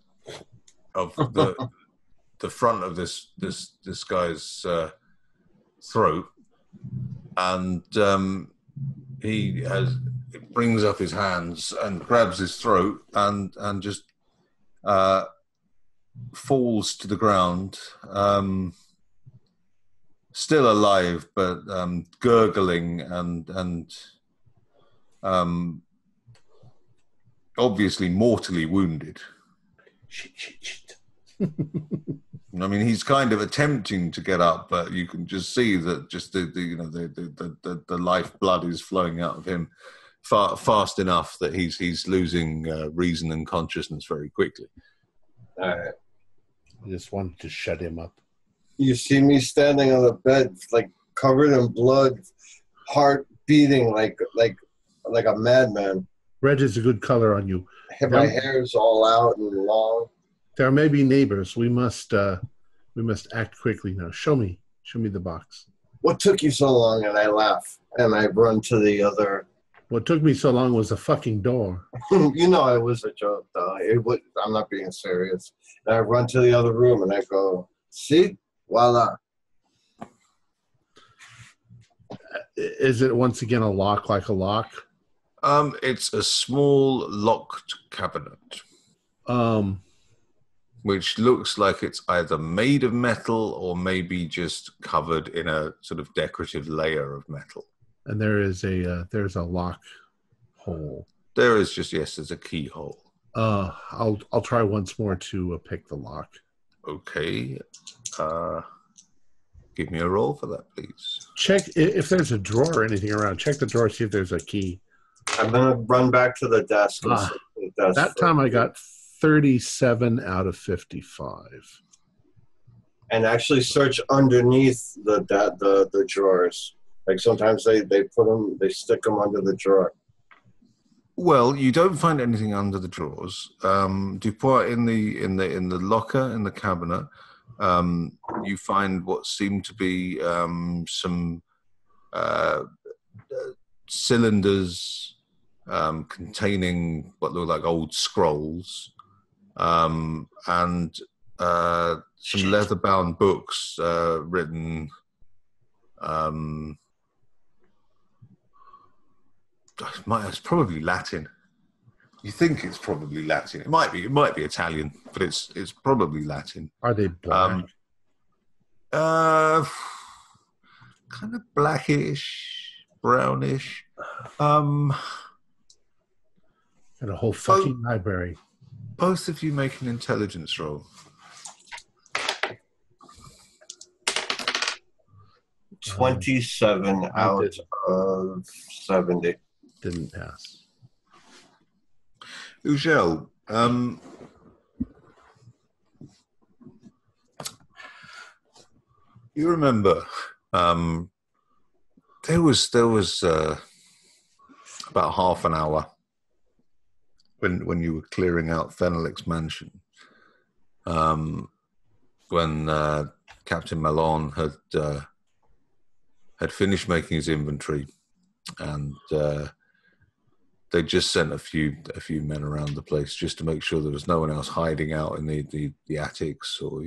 of the front of this guy's throat, and he brings up his hands and grabs his throat and just falls to the ground, still alive but gurgling and obviously mortally wounded. Shit. I mean, he's kind of attempting to get up, but you can just see that just the lifeblood is flowing out of him fast enough that he's losing reason and consciousness very quickly. All right. I just wanted to shut him up. You see me standing on the bed, like covered in blood, heart beating like a madman. Red is a good color on you. My hair's all out and long. There may be neighbors. We must act quickly now. Show me the box. What took you so long? And I laugh and I run to the other. What took me so long was the fucking door. You know, it was a joke, though. I'm not being serious. And I run to the other room and I go, see, voila. Is it once again a lock like a lock? It's a small locked cabinet. Which looks like it's either made of metal or maybe just covered in a sort of decorative layer of metal. And there's a lock hole. There's a keyhole. I'll try once more to pick the lock. Okay. Give me a roll for that, please. Check if there's a drawer or anything around. Check the drawer, see if there's a key. I'm gonna run back to the desk. That time I got 37 out of 55. And actually search underneath the drawers. Like sometimes they stick them under the drawer. Well, you don't find anything under the drawers. Dupont in the locker in the cabinet, you find what seem to be some cylinders containing what look like old scrolls, and some leather-bound books written. It's probably Latin. You think it's probably Latin. It might be Italian, but it's probably Latin. Are they black? Kind of blackish, brownish. Got a whole fucking library. Both of you make an intelligence roll. 27 out of 70. Didn't pass. Ugel, you remember there was about half an hour when you were clearing out Fenelix Mansion, when Captain Malone had finished making his inventory, and they just sent a few men around the place just to make sure there was no one else hiding out in the attics, or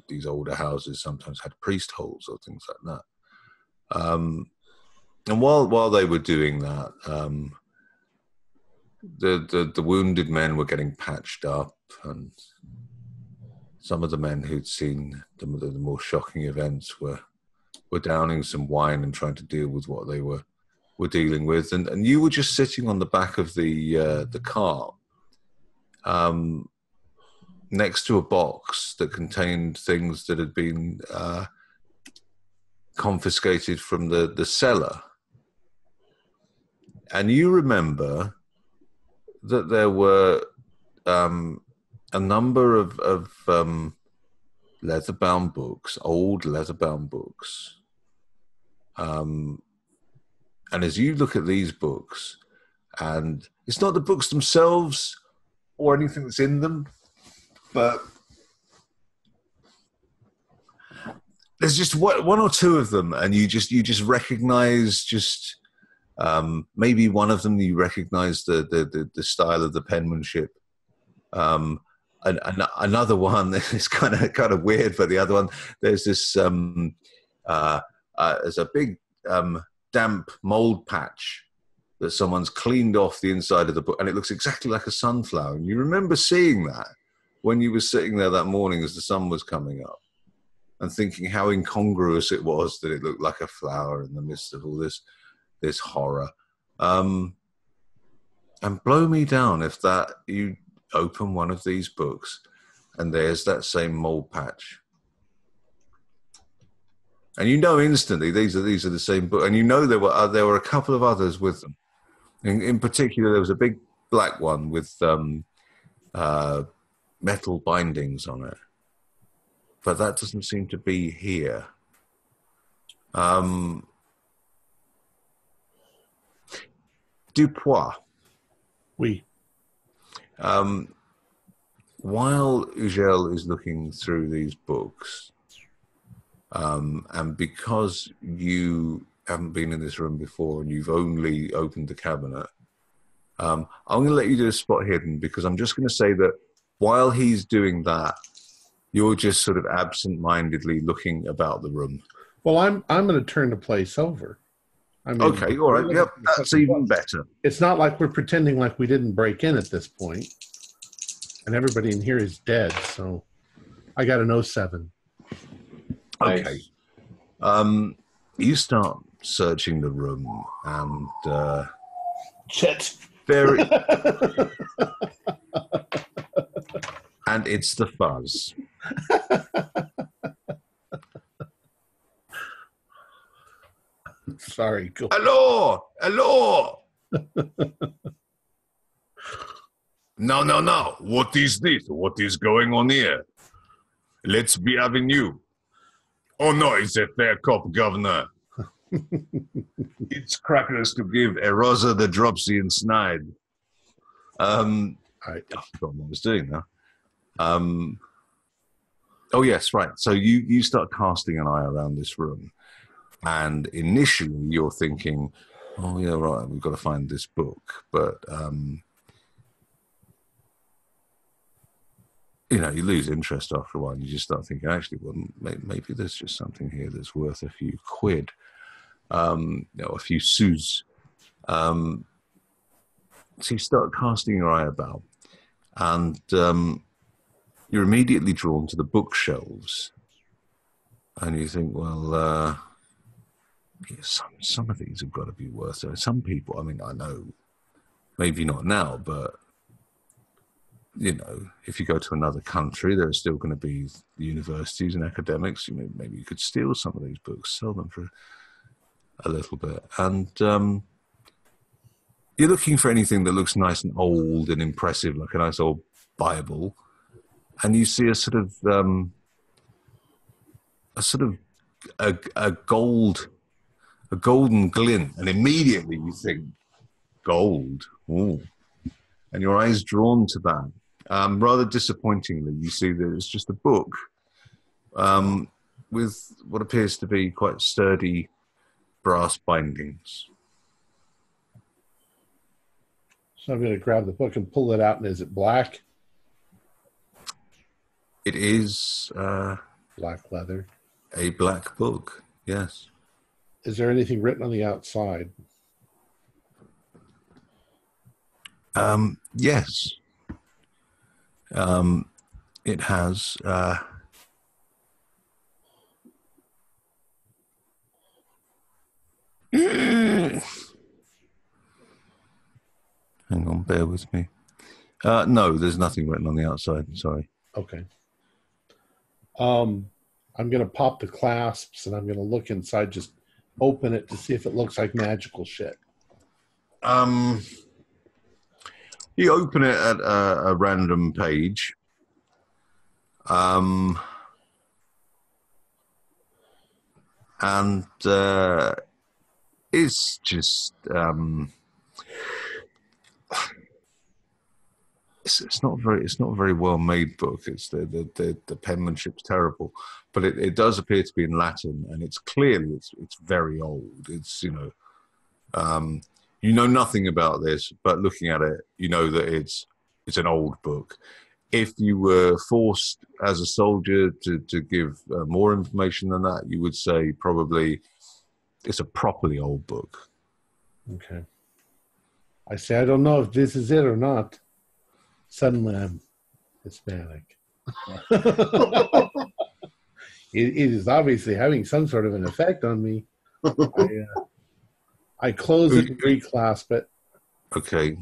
these older houses sometimes had priest holes or things like that. And while they were doing that, the wounded men were getting patched up, and some of the men who'd seen the more shocking events were downing some wine and trying to deal with what they were dealing with, and you were just sitting on the back of the car, next to a box that contained things that had been confiscated from the cellar. And you remember that there were a number of leather-bound books, old leather-bound books. And as you look at these books, and it's not the books themselves or anything that's in them, but there's just one or two of them, and you just recognize just maybe one of them you recognize the style of the penmanship. And another one is kind of weird, but the other one there's this there's a big damp mold patch that someone's cleaned off the inside of the book, and it looks exactly like a sunflower. And you remember seeing that when you were sitting there that morning as the sun was coming up, and thinking how incongruous it was that it looked like a flower in the midst of all this horror. And blow me down if that you open one of these books and there's that same mold patch. And you know instantly these are the same book, and you know there were a couple of others with them. In particular, there was a big black one with metal bindings on it. But that doesn't seem to be here. Dupois. Oui. While Ugel is looking through these books, and because you haven't been in this room before and you've only opened the cabinet, I'm going to let you do a spot hidden, because I'm just going to say that while he's doing that, you're just sort of absent-mindedly looking about the room. Well, I'm going to turn the place over. I mean, okay, all right. Yep, that's even better. It's not like we're pretending like we didn't break in at this point, and everybody in here is dead. So I got an 07. Okay. Nice. You start searching the room, and Shit. very, and it's the fuzz. Sorry. Go. Hello. No. What is this? What is going on here? Let's be having you. Oh no, it's a fair cop, Governor. It's crackers to give a Rosa the dropsy and snide. I forgot what I was doing now. Oh yes, right. So you start casting an eye around this room, and initially you're thinking, oh yeah, right, we've got to find this book, but you lose interest after a while. You just start thinking, actually, well, maybe there's just something here that's worth a few quid, a few sous. So you start casting your eye about, and you're immediately drawn to the bookshelves, and you think, well, some of these have got to be worth it. Some people, I mean, I know, maybe not now, but if you go to another country, there are still going to be universities and academics. Maybe you could steal some of these books, sell them for a little bit, and you're looking for anything that looks nice and old and impressive, like a nice old Bible, and you see a golden glint, and immediately you think, gold, ooh. And your eyes drawn to that. Rather disappointingly, you see that it's just a book with what appears to be quite sturdy brass bindings. So I'm going to grab the book and pull it out, and is it black? It is Black leather. a black book, yes. Is there anything written on the outside? Yes. It has hang on, bear with me. No, there's nothing written on the outside, sorry. Okay. I'm going to pop the clasps, and I'm going to look inside, just open it to see if it looks like magical shit. You open it at a random page. And it's just it's not a very well made book. It's the penmanship's terrible, but it does appear to be in Latin, and it's clearly it's very old. It's you know nothing about this, but looking at it, you know that it's an old book. If you were forced as a soldier to give more information than that, you would say probably it's a properly old book. Okay. I say, I don't know if this is it or not. Suddenly I'm Hispanic. It is obviously having some sort of an effect on me. I close it and reclasp it. Okay.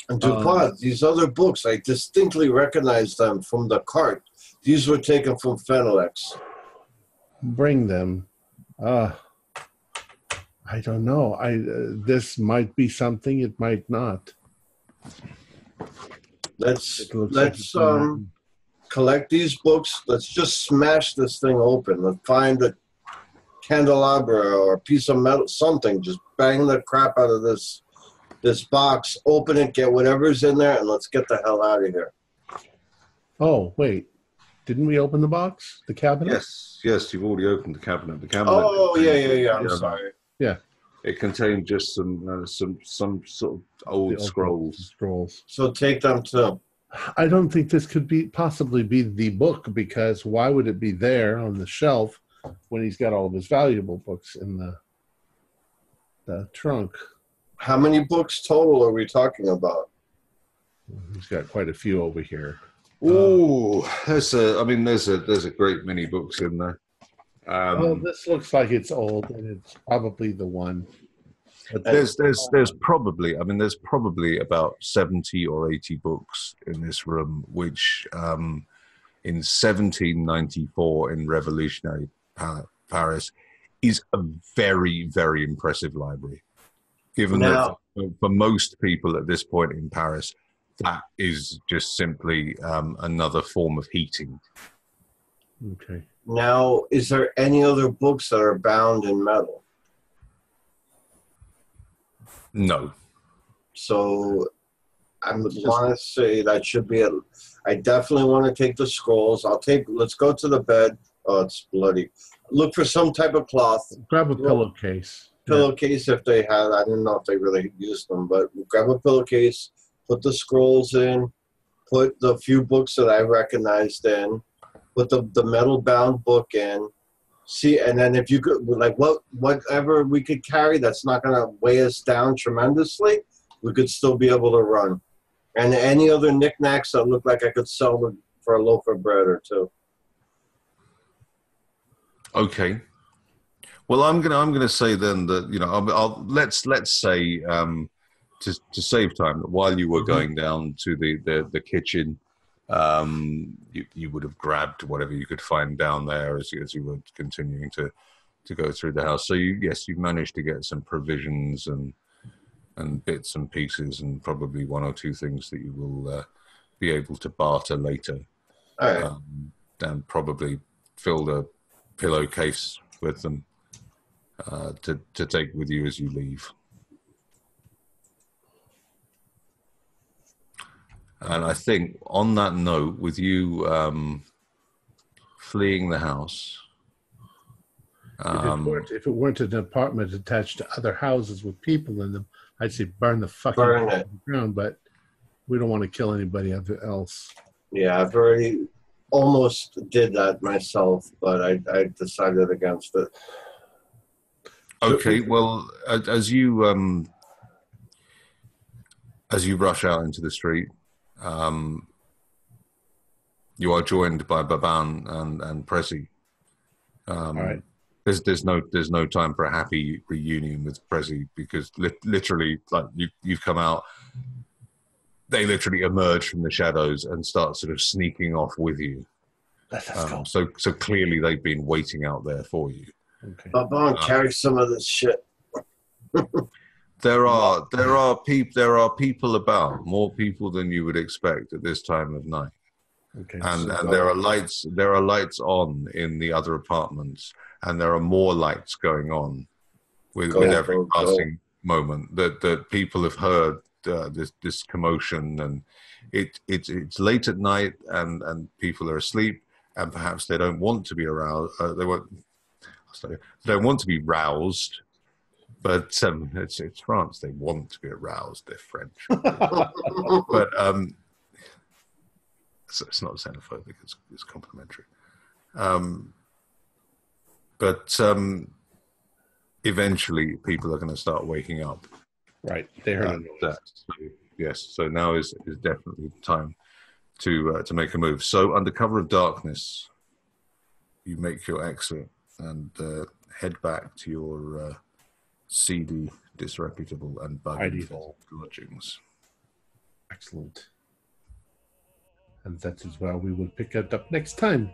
And DuPont, these other books, I distinctly recognize them from the cart. These were taken from Fenelex. Bring them. I don't know. This might be something. It might not. Let's collect these books. Let's just smash this thing open. Let's find a candelabra or a piece of metal, something. Just bang the crap out of this box. Open it. Get whatever's in there, and let's get the hell out of here. Oh wait, didn't we open the box? The cabinet? Yes. You've already opened the cabinet. Oh yeah. I'm sorry. Yeah. It contained just some sort of old scrolls. So take them too. I don't think this could possibly be the book, because why would it be there on the shelf when he's got all of his valuable books in the trunk? How many books total are we talking about? He's got quite a few over here. Oh, there's a great many books in there. This looks like it's old, and it's probably the one. But there's probably about 70 or 80 books in this room, which in 1794 in revolutionary Paris is a very, very impressive library. Given that for most people at this point in Paris, that is just simply another form of heating. Okay. Now, is there any other books that are bound in metal? No. So I want to say that should be it. I definitely want to take the scrolls. Let's go to the bed. Oh, it's bloody. Look for some type of cloth. Grab a pillowcase. Pillowcase if they had. I don't know if they really used them, but grab a pillowcase, put the scrolls in, put the few books that I recognized in, put the metal bound book in. See, and then if you could, like, whatever we could carry that's not going to weigh us down tremendously, we could still be able to run. And any other knickknacks that look like I could sell for a loaf of bread or two. Okay. Well, I'm gonna say then that let's say to save time, that while you were going down to the kitchen, you would have grabbed whatever you could find down there as you were continuing to go through the house. So you managed to get some provisions and bits and pieces, and probably one or two things that you will be able to barter later. All right. And probably fill a pillowcase with them to take with you as you leave. And I think on that note, with you fleeing the house, if it weren't an apartment attached to other houses with people in them, I'd say burn the fucking Burn thing it. to the ground. But we don't want to kill anybody else. Yeah, I've already almost did that myself, but I decided against it. Okay, well, as you rush out into the street, you are joined by Baban and Prezi. All right. There's no time for a happy reunion with Prezi, because literally, like, you've come out. They literally emerge from the shadows and start sort of sneaking off with you. Let's go. So clearly they've been waiting out there for you. Okay. Babon, carry some of this shit. There are people about, more people than you would expect at this time of night. Okay. And there are lights on in the other apartments, and there are more lights going on with every passing moment that people have heard this commotion, and it's late at night, and people are asleep, and perhaps they don't want to be aroused. They don't want to be roused, but it's France. They want to be aroused. They're French, but it's not xenophobic. It's complimentary. But eventually, people are going to start waking up. Right, they heard that. Yes, so now is definitely time to make a move. So, under cover of darkness, you make your exit and head back to your seedy, disreputable, and buggy lodgings. Excellent. And that is where we will pick it up next time.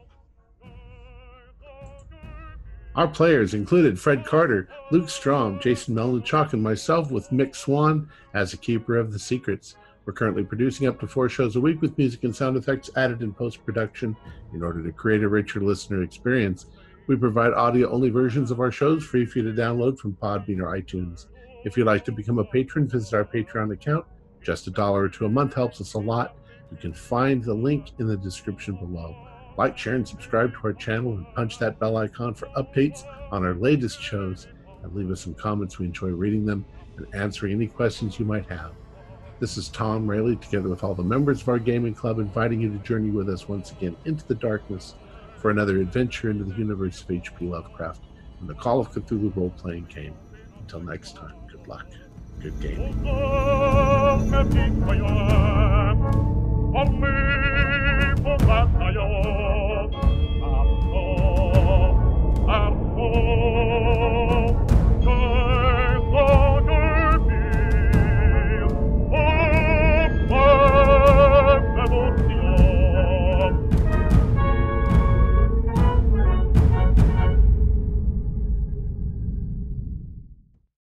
Our players included Fred Carter, Luke Strom, Jason Melanchuk, and myself, with Mick Swan as a keeper of the secrets. We're currently producing up to 4 shows a week with music and sound effects added in post-production in order to create a richer listener experience. We provide audio-only versions of our shows free for you to download from Podbean or iTunes. If you'd like to become a patron, visit our Patreon account. Just $1 or $2 a month helps us a lot. You can find the link in the description below. Like, share, and subscribe to our channel, and punch that bell icon for updates on our latest shows, and leave us some comments. We enjoy reading them and answering any questions you might have. This is Tom Rayleigh, together with all the members of our gaming club, inviting you to journey with us once again into the darkness for another adventure into the universe of H.P. Lovecraft and the Call of Cthulhu role-playing game. Until next time, good luck, good gaming. Oh,